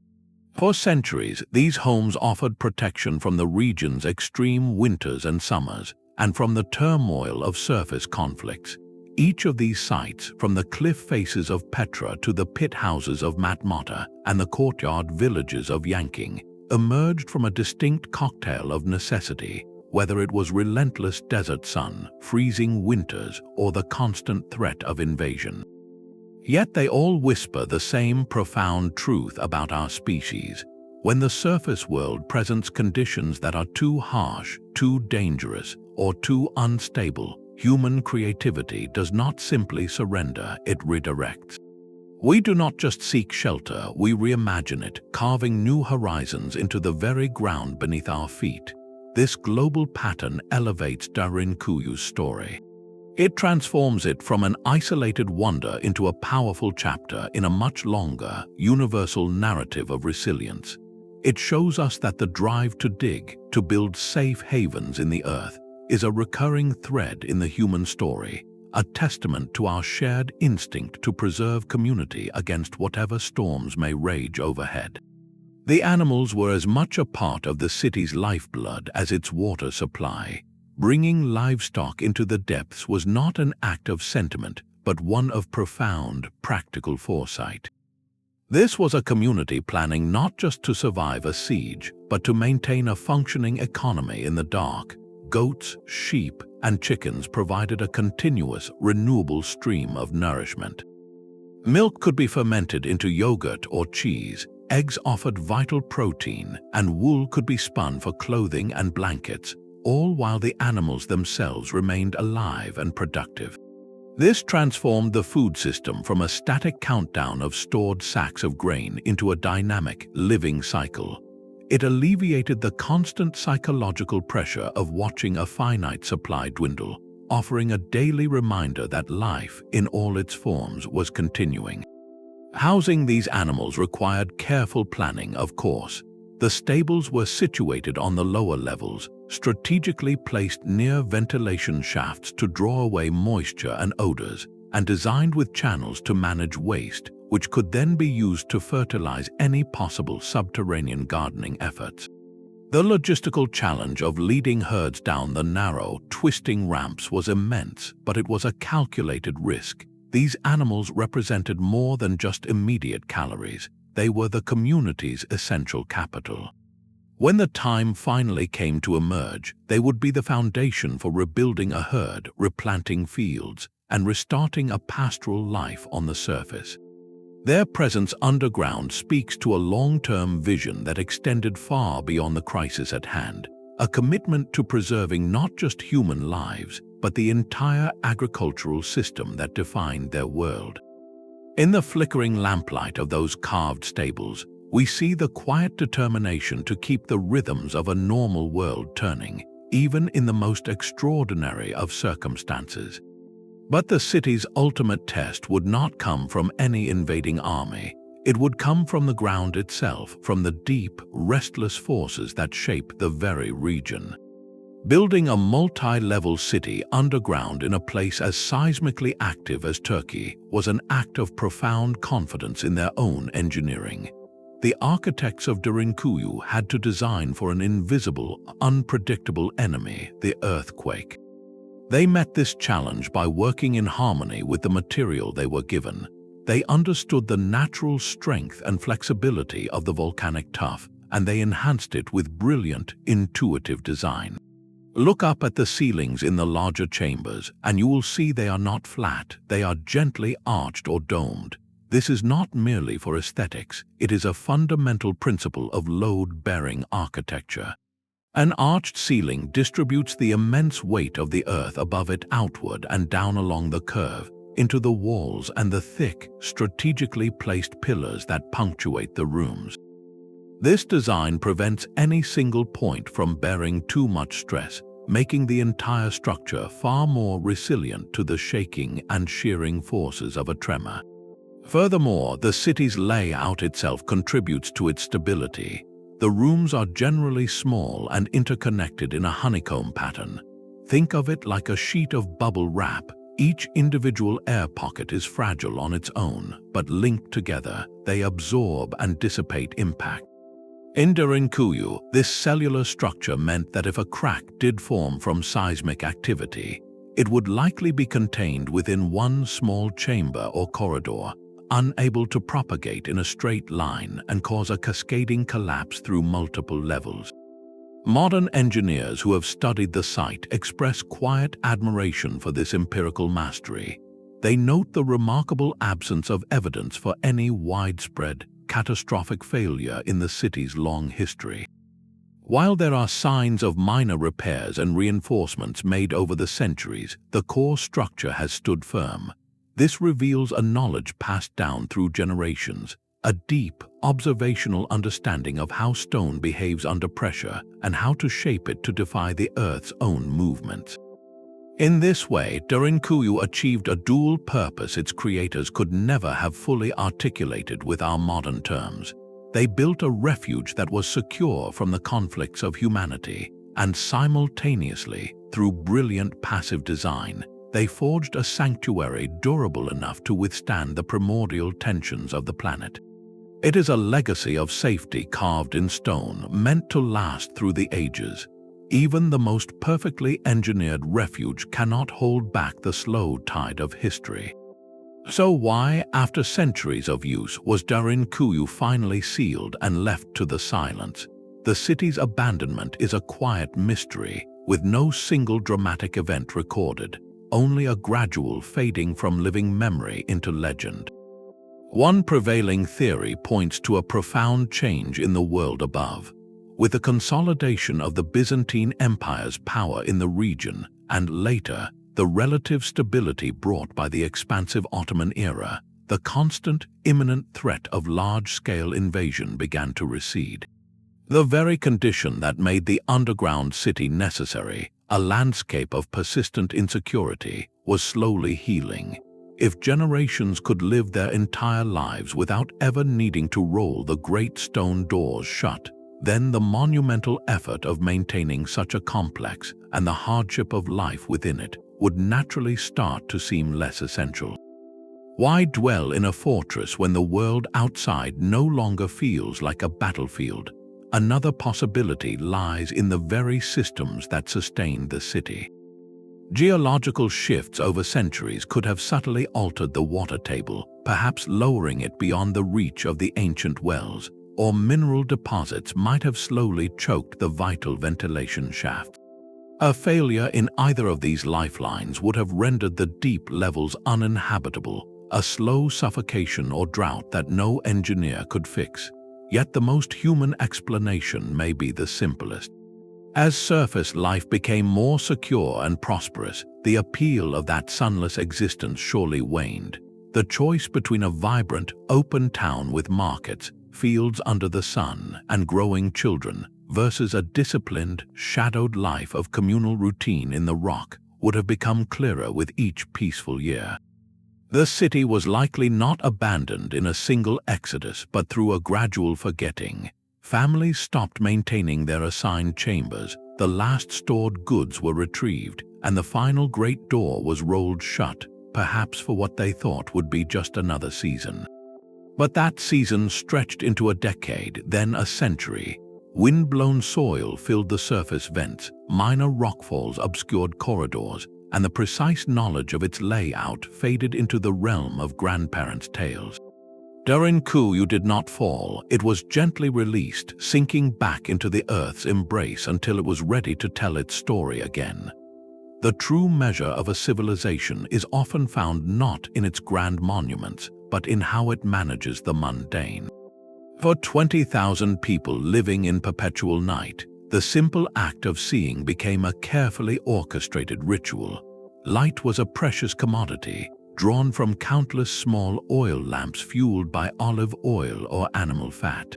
For centuries, these homes offered protection from the region's extreme winters and summers, and from the turmoil of surface conflicts. Each of these sites, from the cliff faces of Petra to the pit houses of Matmata and the courtyard villages of Yanqing, emerged from a distinct cocktail of necessity, whether it was relentless desert sun, freezing winters, or the constant threat of invasion. Yet they all whisper the same profound truth about our species. When the surface world presents conditions that are too harsh, too dangerous, or too unstable, human creativity does not simply surrender, it redirects. We do not just seek shelter, we reimagine it, carving new horizons into the very ground beneath our feet. This global pattern elevates Derinkuyu's story. It transforms it from an isolated wonder into a powerful chapter in a much longer, universal narrative of resilience. It shows us that the drive to dig, to build safe havens in the earth, is a recurring thread in the human story, a testament to our shared instinct to preserve community against whatever storms may rage overhead. The animals were as much a part of the city's lifeblood as its water supply. Bringing livestock into the depths was not an act of sentiment, but one of profound, practical foresight. This was a community planning not just to survive a siege, but to maintain a functioning economy in the dark. Goats, sheep, and chickens provided a continuous, renewable stream of nourishment. Milk could be fermented into yogurt or cheese, eggs offered vital protein, and wool could be spun for clothing and blankets, all while the animals themselves remained alive and productive. This transformed the food system from a static countdown of stored sacks of grain into a dynamic, living cycle. It alleviated the constant psychological pressure of watching a finite supply dwindle, offering a daily reminder that life, in all its forms, was continuing. Housing these animals required careful planning, of course. The stables were situated on the lower levels, strategically placed near ventilation shafts to draw away moisture and odors, and designed with channels to manage waste, which could then be used to fertilize any possible subterranean gardening efforts. The logistical challenge of leading herds down the narrow, twisting ramps was immense, but it was a calculated risk. These animals represented more than just immediate calories. They were the community's essential capital. When the time finally came to emerge, they would be the foundation for rebuilding a herd, replanting fields, and restarting a pastoral life on the surface. Their presence underground speaks to a long-term vision that extended far beyond the crisis at hand, a commitment to preserving not just human lives, but the entire agricultural system that defined their world. In the flickering lamplight of those carved stables, we see the quiet determination to keep the rhythms of a normal world turning, even in the most extraordinary of circumstances. But the city's ultimate test would not come from any invading army. It would come from the ground itself, from the deep, restless forces that shape the very region. Building a multi-level city underground in a place as seismically active as Turkey was an act of profound confidence in their own engineering. The architects of Derinkuyu had to design for an invisible, unpredictable enemy, the earthquake. They met this challenge by working in harmony with the material they were given. They understood the natural strength and flexibility of the volcanic tuff, and they enhanced it with brilliant, intuitive design. Look up at the ceilings in the larger chambers, and you will see they are not flat, they are gently arched or domed. This is not merely for aesthetics, it is a fundamental principle of load-bearing architecture. An arched ceiling distributes the immense weight of the earth above it outward and down along the curve, into the walls and the thick, strategically placed pillars that punctuate the rooms. This design prevents any single point from bearing too much stress, making the entire structure far more resilient to the shaking and shearing forces of a tremor. Furthermore, the city's layout itself contributes to its stability. The rooms are generally small and interconnected in a honeycomb pattern. Think of it like a sheet of bubble wrap. Each individual air pocket is fragile on its own, but linked together, they absorb and dissipate impact. In Derinkuyu, this cellular structure meant that if a crack did form from seismic activity, it would likely be contained within one small chamber or corridor, unable to propagate in a straight line and cause a cascading collapse through multiple levels. Modern engineers who have studied the site express quiet admiration for this empirical mastery. They note the remarkable absence of evidence for any widespread, catastrophic failure in the city's long history. While there are signs of minor repairs and reinforcements made over the centuries, the core structure has stood firm. This reveals a knowledge passed down through generations, a deep, observational understanding of how stone behaves under pressure and how to shape it to defy the Earth's own movements. In this way, Derinkuyu achieved a dual purpose its creators could never have fully articulated with our modern terms. They built a refuge that was secure from the conflicts of humanity, and simultaneously, through brilliant passive design, they forged a sanctuary durable enough to withstand the primordial tensions of the planet. It is a legacy of safety carved in stone, meant to last through the ages. Even the most perfectly engineered refuge cannot hold back the slow tide of history. So why, after centuries of use, was Derinkuyu finally sealed and left to the silence? The city's abandonment is a quiet mystery, with no single dramatic event recorded, only a gradual fading from living memory into legend. One prevailing theory points to a profound change in the world above. With the consolidation of the Byzantine Empire's power in the region, and later, the relative stability brought by the expansive Ottoman era, the constant, imminent threat of large-scale invasion began to recede. The very condition that made the underground city necessary, a landscape of persistent insecurity, was slowly healing. If generations could live their entire lives without ever needing to roll the great stone doors shut, then the monumental effort of maintaining such a complex and the hardship of life within it would naturally start to seem less essential. Why dwell in a fortress when the world outside no longer feels like a battlefield? Another possibility lies in the very systems that sustained the city. Geological shifts over centuries could have subtly altered the water table, perhaps lowering it beyond the reach of the ancient wells, or mineral deposits might have slowly choked the vital ventilation shaft. A failure in either of these lifelines would have rendered the deep levels uninhabitable, a slow suffocation or drought that no engineer could fix. Yet the most human explanation may be the simplest. As surface life became more secure and prosperous, the appeal of that sunless existence surely waned. The choice between a vibrant, open town with markets, fields under the sun, and growing children, versus a disciplined, shadowed life of communal routine in the rock, would have become clearer with each peaceful year. The city was likely not abandoned in a single exodus, but through a gradual forgetting. Families stopped maintaining their assigned chambers, the last stored goods were retrieved, and the final great door was rolled shut, perhaps for what they thought would be just another season. But that season stretched into a decade, then a century. Wind-blown soil filled the surface vents, minor rockfalls obscured corridors, and the precise knowledge of its layout faded into the realm of grandparents' tales. Derinkuyu did not fall, it was gently released, sinking back into the earth's embrace until it was ready to tell its story again. The true measure of a civilization is often found not in its grand monuments, but in how it manages the mundane. For 20,000 people living in perpetual night, the simple act of seeing became a carefully orchestrated ritual. Light was a precious commodity, drawn from countless small oil lamps fueled by olive oil or animal fat.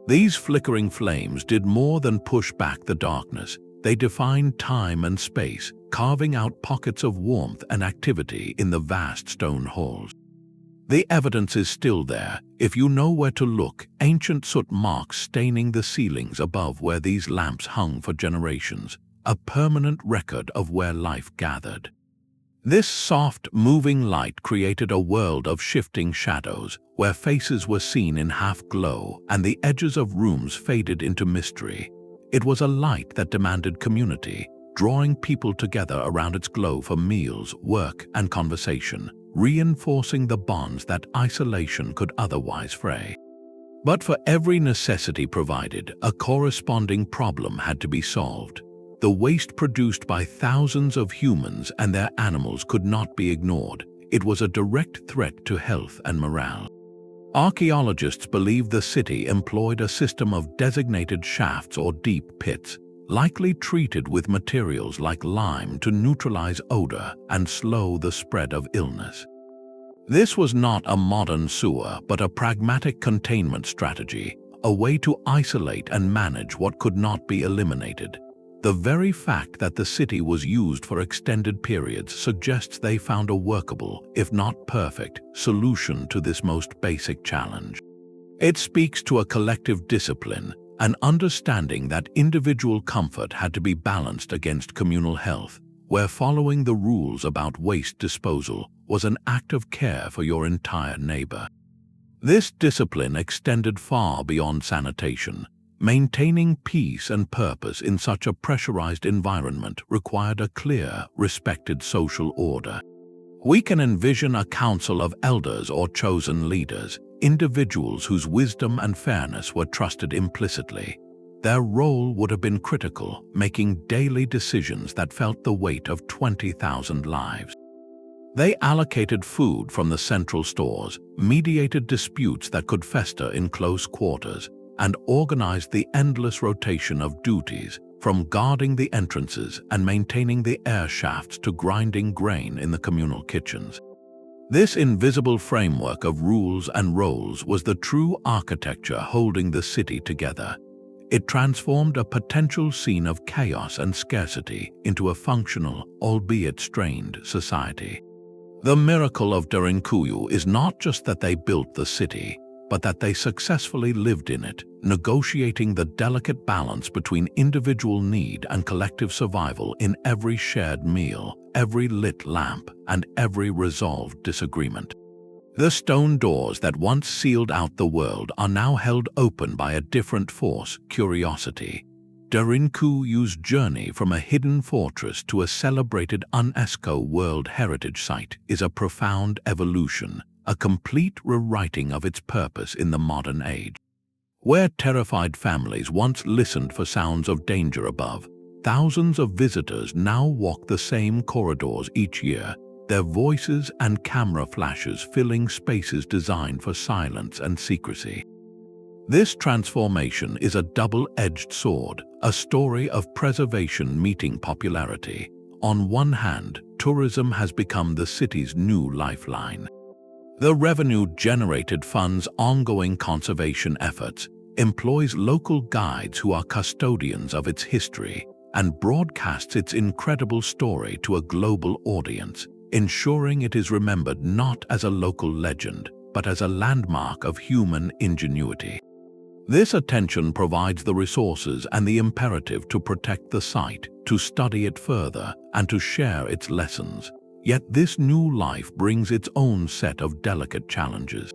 These flickering flames did more than push back the darkness. They defined time and space, carving out pockets of warmth and activity in the vast stone halls. The evidence is still there, if you know where to look, ancient soot marks staining the ceilings above where these lamps hung for generations, a permanent record of where life gathered. This soft, moving light created a world of shifting shadows, where faces were seen in half-glow and the edges of rooms faded into mystery. It was a light that demanded community, drawing people together around its glow for meals, work, and conversation, reinforcing the bonds that isolation could otherwise fray. But for every necessity provided, a corresponding problem had to be solved. The waste produced by thousands of humans and their animals could not be ignored. It was a direct threat to health and morale. Archaeologists believe the city employed a system of designated shafts or deep pits, likely treated with materials like lime to neutralize odor and slow the spread of illness. This was not a modern sewer, but a pragmatic containment strategy, a way to isolate and manage what could not be eliminated. The very fact that the city was used for extended periods suggests they found a workable, if not perfect, solution to this most basic challenge. It speaks to a collective discipline, an understanding that individual comfort had to be balanced against communal health, where following the rules about waste disposal was an act of care for your entire neighbor. This discipline extended far beyond sanitation. Maintaining peace and purpose in such a pressurized environment required a clear, respected social order. We can envision a council of elders or chosen leaders, individuals whose wisdom and fairness were trusted implicitly. Their role would have been critical, making daily decisions that felt the weight of 20,000 lives. They allocated food from the central stores, mediated disputes that could fester in close quarters, and organized the endless rotation of duties, from guarding the entrances and maintaining the air shafts to grinding grain in the communal kitchens. This invisible framework of rules and roles was the true architecture holding the city together. It transformed a potential scene of chaos and scarcity into a functional, albeit strained, society. The miracle of Derinkuyu is not just that they built the city, but that they successfully lived in it, negotiating the delicate balance between individual need and collective survival in every shared meal, every lit lamp, and every resolved disagreement. The stone doors that once sealed out the world are now held open by a different force, curiosity. Derinkuyu's journey from a hidden fortress to a celebrated UNESCO World Heritage Site is a profound evolution, a complete rewriting of its purpose in the modern age. Where terrified families once listened for sounds of danger above, thousands of visitors now walk the same corridors each year, their voices and camera flashes filling spaces designed for silence and secrecy. This transformation is a double-edged sword, a story of preservation meeting popularity. On one hand, tourism has become the city's new lifeline. The revenue generated funds ongoing conservation efforts, employs local guides who are custodians of its history, and broadcasts its incredible story to a global audience, ensuring it is remembered not as a local legend, but as a landmark of human ingenuity. This attention provides the resources and the imperative to protect the site, to study it further, and to share its lessons. Yet this new life brings its own set of delicate challenges.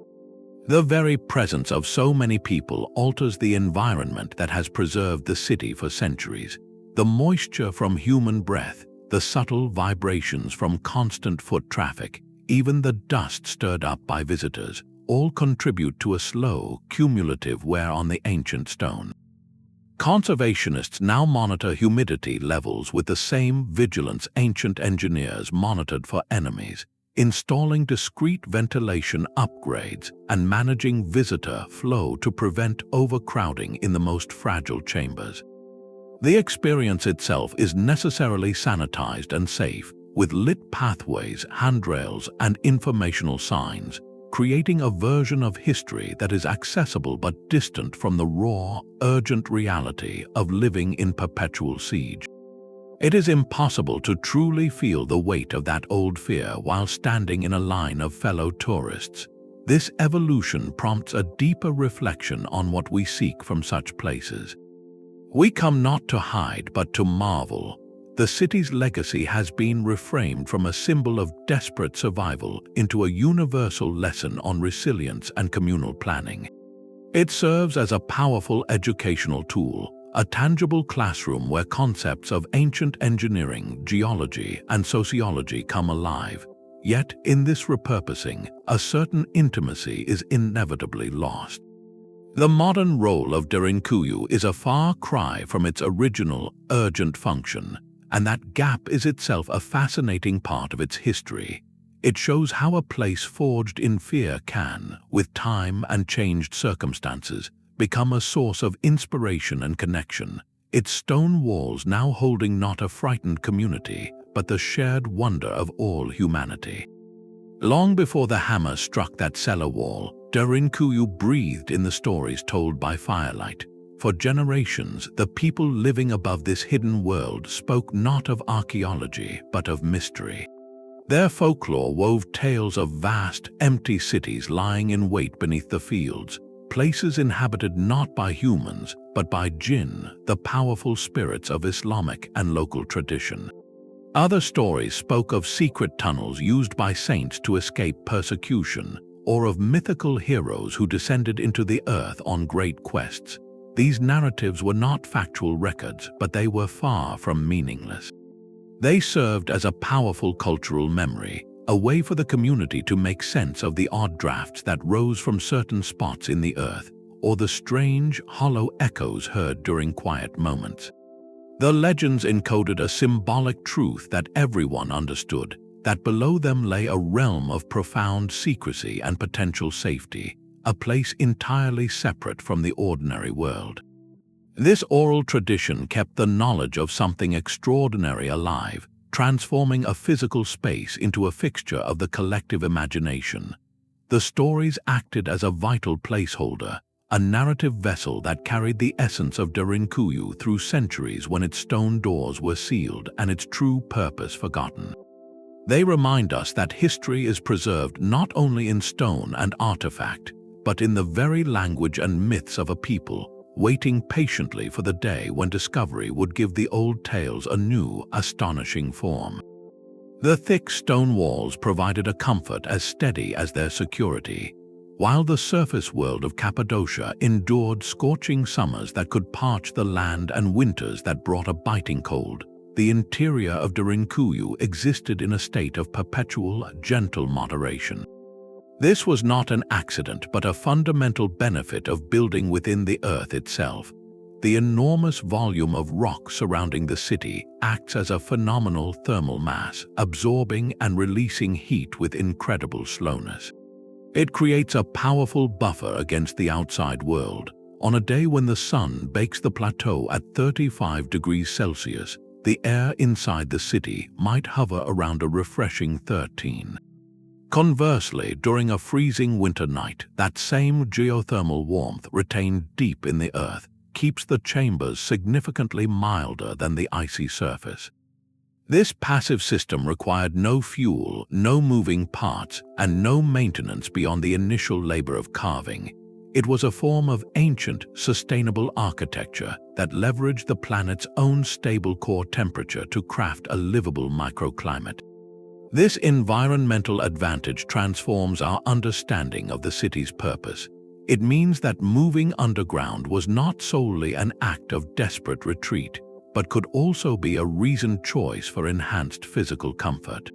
The very presence of so many people alters the environment that has preserved the city for centuries. The moisture from human breath, the subtle vibrations from constant foot traffic, even the dust stirred up by visitors, all contribute to a slow, cumulative wear on the ancient stone. Conservationists now monitor humidity levels with the same vigilance ancient engineers monitored for enemies, installing discrete ventilation upgrades and managing visitor flow to prevent overcrowding in the most fragile chambers. The experience itself is necessarily sanitized and safe, with lit pathways, handrails, and informational signs, creating a version of history that is accessible but distant from the raw, urgent reality of living in perpetual siege. It is impossible to truly feel the weight of that old fear while standing in a line of fellow tourists. This evolution prompts a deeper reflection on what we seek from such places. We come not to hide but to marvel. The city's legacy has been reframed from a symbol of desperate survival into a universal lesson on resilience and communal planning. It serves as a powerful educational tool, a tangible classroom where concepts of ancient engineering, geology, and sociology come alive. Yet, in this repurposing, a certain intimacy is inevitably lost. The modern role of Derinkuyu is a far cry from its original, urgent function, and that gap is itself a fascinating part of its history. It shows how a place forged in fear can, with time and changed circumstances, become a source of inspiration and connection, its stone walls now holding not a frightened community, but the shared wonder of all humanity. Long before the hammer struck that cellar wall, Derinkuyu breathed in the stories told by firelight. For generations, the people living above this hidden world spoke not of archaeology, but of mystery. Their folklore wove tales of vast, empty cities lying in wait beneath the fields, places inhabited not by humans, but by jinn, the powerful spirits of Islamic and local tradition. Other stories spoke of secret tunnels used by saints to escape persecution, or of mythical heroes who descended into the earth on great quests. These narratives were not factual records, but they were far from meaningless. They served as a powerful cultural memory, a way for the community to make sense of the odd drafts that rose from certain spots in the earth, or the strange, hollow echoes heard during quiet moments. The legends encoded a symbolic truth that everyone understood, that below them lay a realm of profound secrecy and potential safety, a place entirely separate from the ordinary world. This oral tradition kept the knowledge of something extraordinary alive, transforming a physical space into a fixture of the collective imagination. The stories acted as a vital placeholder, a narrative vessel that carried the essence of Derinkuyu through centuries when its stone doors were sealed and its true purpose forgotten. They remind us that history is preserved not only in stone and artifact, but in the very language and myths of a people, waiting patiently for the day when discovery would give the old tales a new, astonishing form. The thick stone walls provided a comfort as steady as their security, while the surface world of Cappadocia endured scorching summers that could parch the land and winters that brought a biting cold. The interior of Derinkuyu existed in a state of perpetual, gentle moderation. This was not an accident, but a fundamental benefit of building within the earth itself. The enormous volume of rock surrounding the city acts as a phenomenal thermal mass, absorbing and releasing heat with incredible slowness. It creates a powerful buffer against the outside world. On a day when the sun bakes the plateau at 35 degrees Celsius, the air inside the city might hover around a refreshing 13. Conversely, during a freezing winter night, that same geothermal warmth retained deep in the earth keeps the chambers significantly milder than the icy surface. This passive system required no fuel, no moving parts, and no maintenance beyond the initial labor of carving. It was a form of ancient, sustainable architecture that leveraged the planet's own stable core temperature to craft a livable microclimate. This environmental advantage transforms our understanding of the city's purpose. It means that moving underground was not solely an act of desperate retreat, but could also be a reasoned choice for enhanced physical comfort.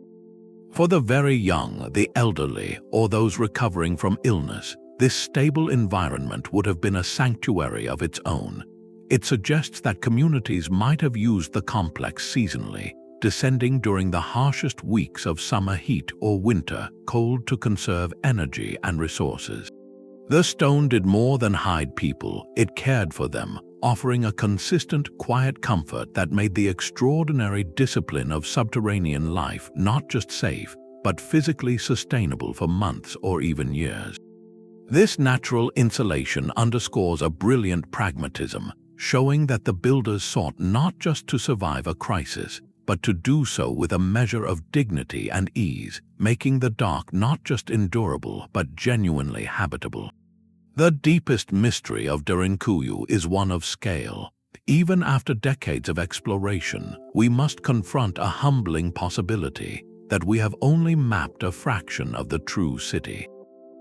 For the very young, the elderly, or those recovering from illness, this stable environment would have been a sanctuary of its own. It suggests that communities might have used the complex seasonally, descending during the harshest weeks of summer heat or winter cold to conserve energy and resources. The stone did more than hide people, it cared for them, offering a consistent, quiet comfort that made the extraordinary discipline of subterranean life not just safe, but physically sustainable for months or even years. This natural insulation underscores a brilliant pragmatism, showing that the builders sought not just to survive a crisis, but to do so with a measure of dignity and ease, making the dark not just endurable but genuinely habitable. The deepest mystery of Derinkuyu is one of scale. Even after decades of exploration, we must confront a humbling possibility that we have only mapped a fraction of the true city.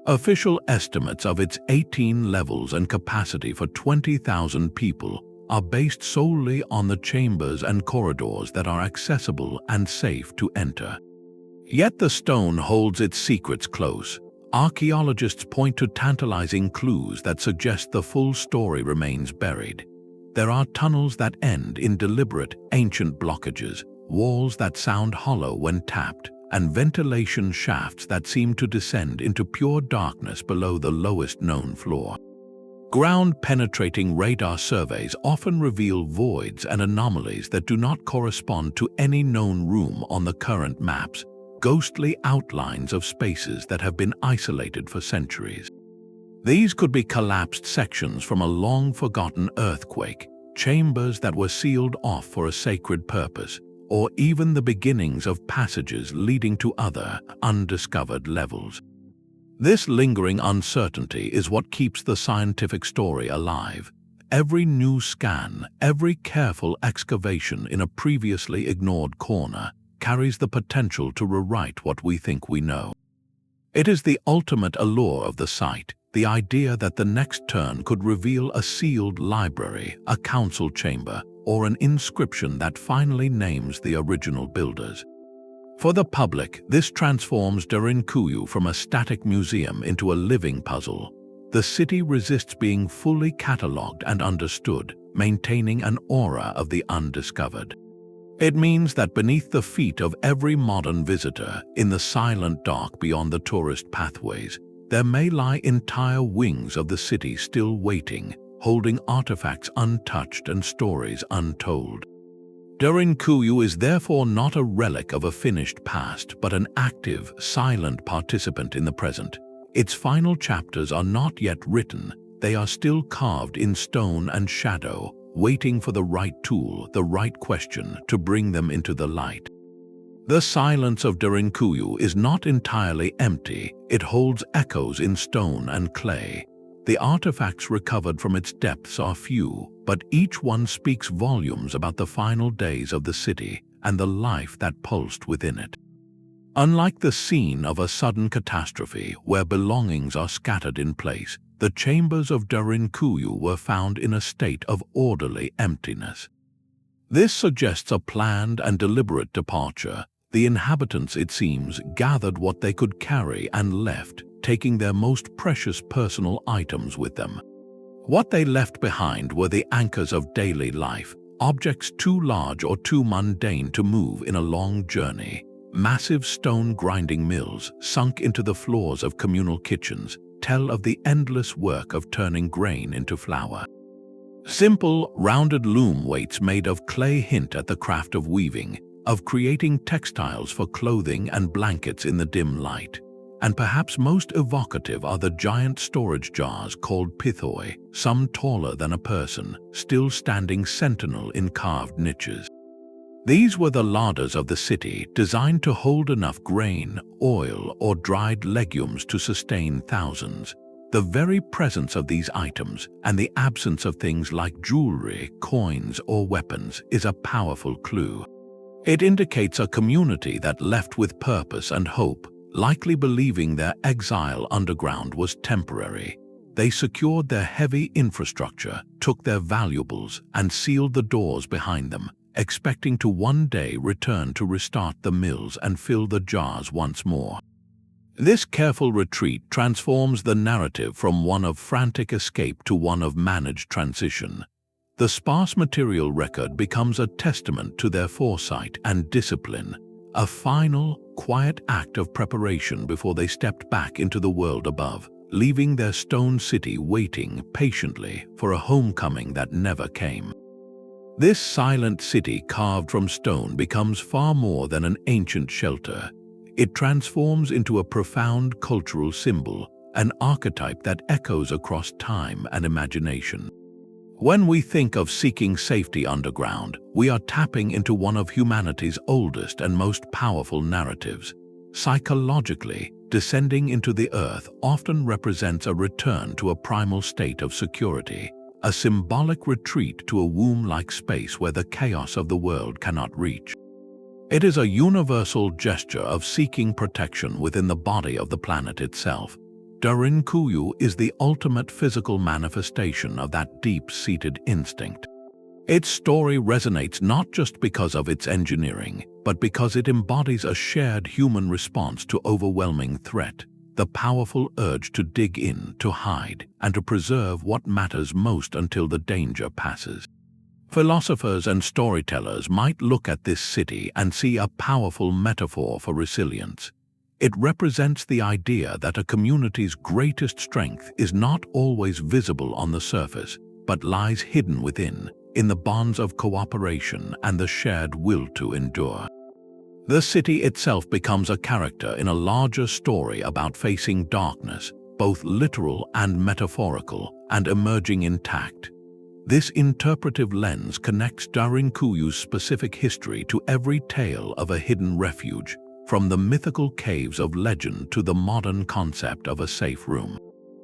Official estimates of its 18 levels and capacity for 20,000 people are based solely on the chambers and corridors that are accessible and safe to enter. Yet the stone holds its secrets close. Archaeologists point to tantalizing clues that suggest the full story remains buried. There are tunnels that end in deliberate, ancient blockages, walls that sound hollow when tapped, and ventilation shafts that seem to descend into pure darkness below the lowest known floor. Ground-penetrating radar surveys often reveal voids and anomalies that do not correspond to any known room on the current maps, ghostly outlines of spaces that have been isolated for centuries. These could be collapsed sections from a long-forgotten earthquake, chambers that were sealed off for a sacred purpose, or even the beginnings of passages leading to other, undiscovered levels. This lingering uncertainty is what keeps the scientific story alive. every new scan, every careful excavation in a previously ignored corner carries the potential to rewrite what we think we know. It is the ultimate allure of the site, the idea that the next turn could reveal a sealed library, a council chamber, or an inscription that finally names the original builders. For the public, this transforms Derinkuyu from a static museum into a living puzzle. The city resists being fully catalogued and understood, maintaining an aura of the undiscovered. It means that beneath the feet of every modern visitor, in the silent dark beyond the tourist pathways, there may lie entire wings of the city still waiting, holding artifacts untouched and stories untold. Derinkuyu is therefore not a relic of a finished past, but an active, silent participant in the present. Its final chapters are not yet written, they are still carved in stone and shadow, waiting for the right tool, the right question to bring them into the light. The silence of Derinkuyu is not entirely empty, it holds echoes in stone and clay. The artifacts recovered from its depths are few, but each one speaks volumes about the final days of the city and the life that pulsed within it. Unlike the scene of a sudden catastrophe where belongings are scattered in place, the chambers of Derinkuyu were found in a state of orderly emptiness. This suggests a planned and deliberate departure. The inhabitants, it seems, gathered what they could carry and left, taking their most precious personal items with them. What they left behind were the anchors of daily life, objects too large or too mundane to move in a long journey. Massive stone grinding mills, sunk into the floors of communal kitchens, tell of the endless work of turning grain into flour. Simple, rounded loom weights made of clay hint at the craft of weaving, of creating textiles for clothing and blankets in the dim light. And perhaps most evocative are the giant storage jars called pithoi, some taller than a person, still standing sentinel in carved niches. These were the larders of the city, designed to hold enough grain, oil, or dried legumes to sustain thousands. The very presence of these items, and the absence of things like jewelry, coins, or weapons, is a powerful clue. It indicates a community that left with purpose and hope, likely believing their exile underground was temporary. They secured their heavy infrastructure, took their valuables, and sealed the doors behind them, expecting to one day return to restart the mills and fill the jars once more. This careful retreat transforms the narrative from one of frantic escape to one of managed transition. The sparse material record becomes a testament to their foresight and discipline, a final, quiet act of preparation before they stepped back into the world above, leaving their stone city waiting patiently for a homecoming that never came. This silent city carved from stone becomes far more than an ancient shelter. It transforms into a profound cultural symbol, an archetype that echoes across time and imagination. When we think of seeking safety underground, we are tapping into one of humanity's oldest and most powerful narratives. Psychologically, descending into the earth often represents a return to a primal state of security, a symbolic retreat to a womb-like space where the chaos of the world cannot reach. It is a universal gesture of seeking protection within the body of the planet itself. Derinkuyu is the ultimate physical manifestation of that deep-seated instinct. Its story resonates not just because of its engineering, but because it embodies a shared human response to overwhelming threat, the powerful urge to dig in, to hide, and to preserve what matters most until the danger passes. Philosophers and storytellers might look at this city and see a powerful metaphor for resilience. It represents the idea that a community's greatest strength is not always visible on the surface, but lies hidden within, in the bonds of cooperation and the shared will to endure. The city itself becomes a character in a larger story about facing darkness, both literal and metaphorical, and emerging intact. This interpretive lens connects Derinkuyu's specific history to every tale of a hidden refuge, from the mythical caves of legend to the modern concept of a safe room.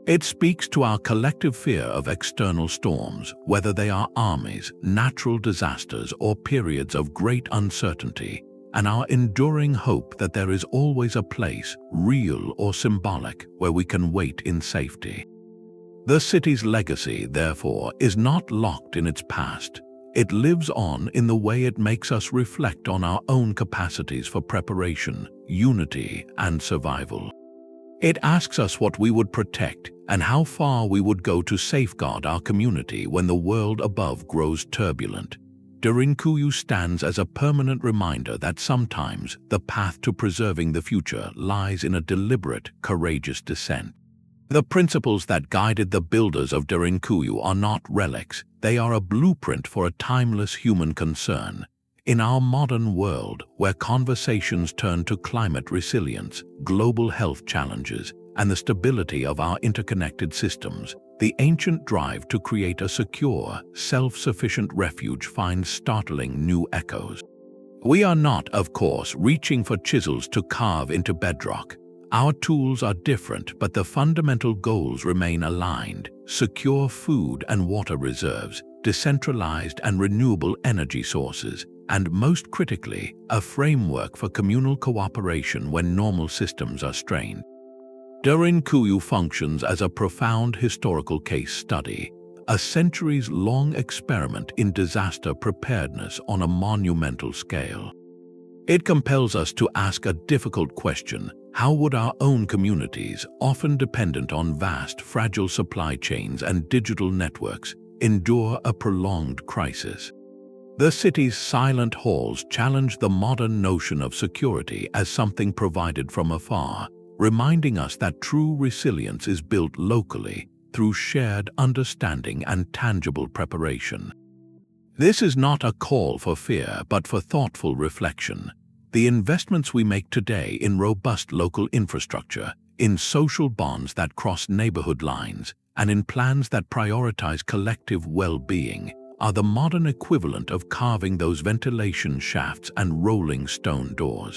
It speaks to our collective fear of external storms, whether they are armies, natural disasters, or periods of great uncertainty, and our enduring hope that there is always a place, real or symbolic, where we can wait in safety. The city's legacy, therefore, is not locked in its past. It lives on in the way it makes us reflect on our own capacities for preparation, unity, and survival. It asks us what we would protect and how far we would go to safeguard our community when the world above grows turbulent. Derinkuyu stands as a permanent reminder that sometimes the path to preserving the future lies in a deliberate, courageous descent. The principles that guided the builders of Derinkuyu are not relics, they are a blueprint for a timeless human concern. In our modern world, where conversations turn to climate resilience, global health challenges, and the stability of our interconnected systems, the ancient drive to create a secure, self-sufficient refuge finds startling new echoes. We are not, of course, reaching for chisels to carve into bedrock. Our tools are different, but the fundamental goals remain aligned: secure food and water reserves, decentralized and renewable energy sources, and most critically, a framework for communal cooperation when normal systems are strained. Derinkuyu functions as a profound historical case study, a centuries-long experiment in disaster preparedness on a monumental scale. It compels us to ask a difficult question: how would our own communities, often dependent on vast, fragile supply chains and digital networks, endure a prolonged crisis? The city's silent halls challenge the modern notion of security as something provided from afar, reminding us that true resilience is built locally through shared understanding and tangible preparation. This is not a call for fear, but for thoughtful reflection. The investments we make today in robust local infrastructure, in social bonds that cross neighborhood lines, and in plans that prioritize collective well-being, are the modern equivalent of carving those ventilation shafts and rolling stone doors.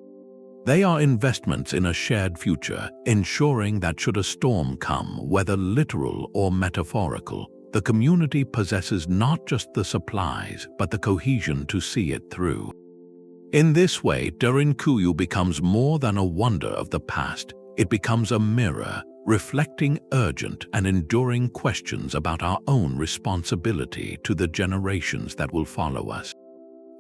They are investments in a shared future, ensuring that should a storm come, whether literal or metaphorical, the community possesses not just the supplies, but the cohesion to see it through. In this way, Derinkuyu becomes more than a wonder of the past. It becomes a mirror, reflecting urgent and enduring questions about our own responsibility to the generations that will follow us.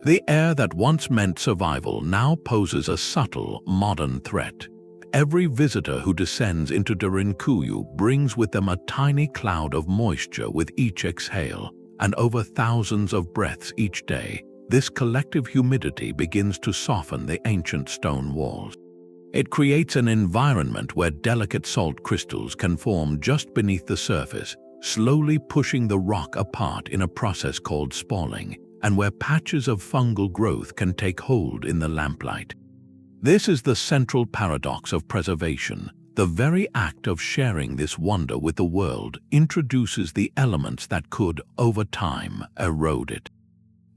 The air that once meant survival now poses a subtle, modern threat. Every visitor who descends into Derinkuyu brings with them a tiny cloud of moisture with each exhale, and over thousands of breaths each day, this collective humidity begins to soften the ancient stone walls. It creates an environment where delicate salt crystals can form just beneath the surface, slowly pushing the rock apart in a process called spalling, and where patches of fungal growth can take hold in the lamplight. This is the central paradox of preservation. The very act of sharing this wonder with the world introduces the elements that could, over time, erode it.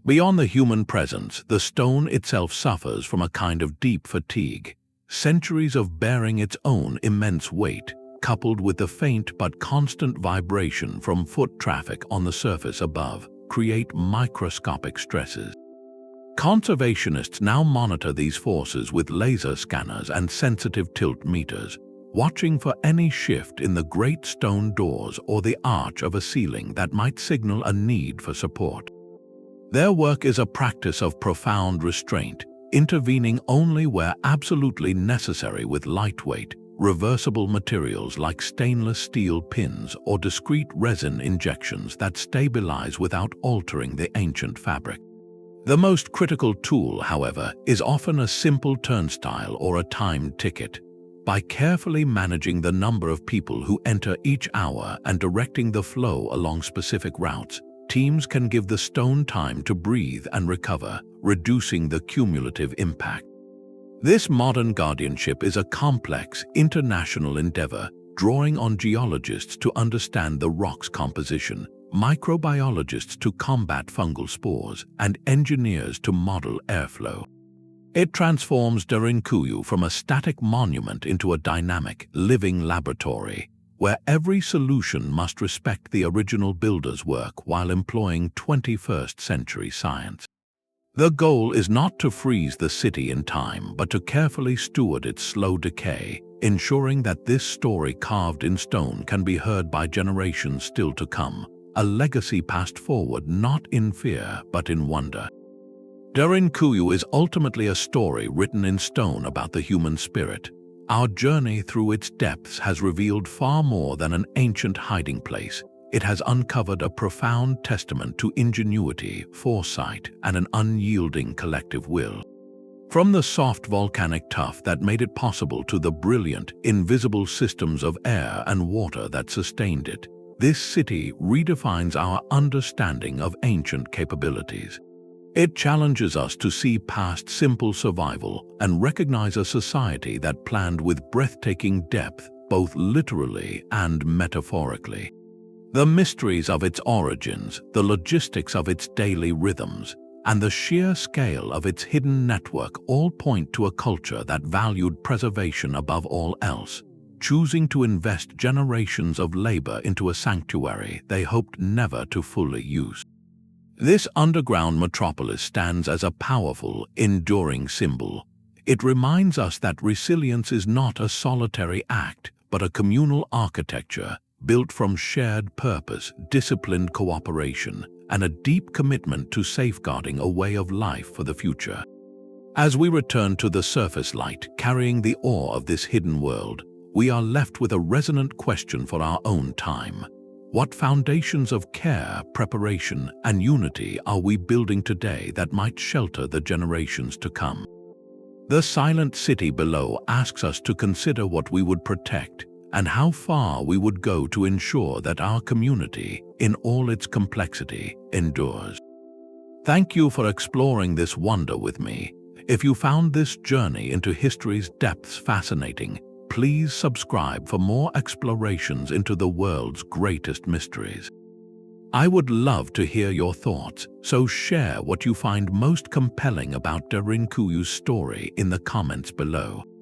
Beyond the human presence, the stone itself suffers from a kind of deep fatigue. Centuries of bearing its own immense weight, coupled with the faint but constant vibration from foot traffic on the surface above, create microscopic stresses. Conservationists now monitor these forces with laser scanners and sensitive tilt meters, watching for any shift in the great stone doors or the arch of a ceiling that might signal a need for support. Their work is a practice of profound restraint, intervening only where absolutely necessary with lightweight, reversible materials like stainless steel pins or discrete resin injections that stabilize without altering the ancient fabric. The most critical tool, however, is often a simple turnstile or a timed ticket. By carefully managing the number of people who enter each hour and directing the flow along specific routes, teams can give the stone time to breathe and recover, reducing the cumulative impact. This modern guardianship is a complex, international endeavor, drawing on geologists to understand the rock's composition, microbiologists to combat fungal spores, and engineers to model airflow. It transforms Derinkuyu from a static monument into a dynamic, living laboratory, where every solution must respect the original builder's work while employing 21st century science. The goal is not to freeze the city in time, but to carefully steward its slow decay, ensuring that this story carved in stone can be heard by generations still to come, a legacy passed forward not in fear but in wonder. Derinkuyu is ultimately a story written in stone about the human spirit. Our journey through its depths has revealed far more than an ancient hiding place. It has uncovered a profound testament to ingenuity, foresight, and an unyielding collective will. From the soft volcanic tuff that made it possible to the brilliant, invisible systems of air and water that sustained it, this city redefines our understanding of ancient capabilities. It challenges us to see past simple survival and recognize a society that planned with breathtaking depth, both literally and metaphorically. The mysteries of its origins, the logistics of its daily rhythms, and the sheer scale of its hidden network all point to a culture that valued preservation above all else, choosing to invest generations of labor into a sanctuary they hoped never to fully use. This underground metropolis stands as a powerful, enduring symbol. It reminds us that resilience is not a solitary act, but a communal architecture built from shared purpose, disciplined cooperation, and a deep commitment to safeguarding a way of life for the future. As we return to the surface light, carrying the awe of this hidden world, we are left with a resonant question for our own time. What foundations of care, preparation, and unity are we building today that might shelter the generations to come? The silent city below asks us to consider what we would protect and how far we would go to ensure that our community, in all its complexity, endures. Thank you for exploring this wonder with me. If you found this journey into history's depths fascinating, please subscribe for more explorations into the world's greatest mysteries. I would love to hear your thoughts, so share what you find most compelling about Derinkuyu's story in the comments below.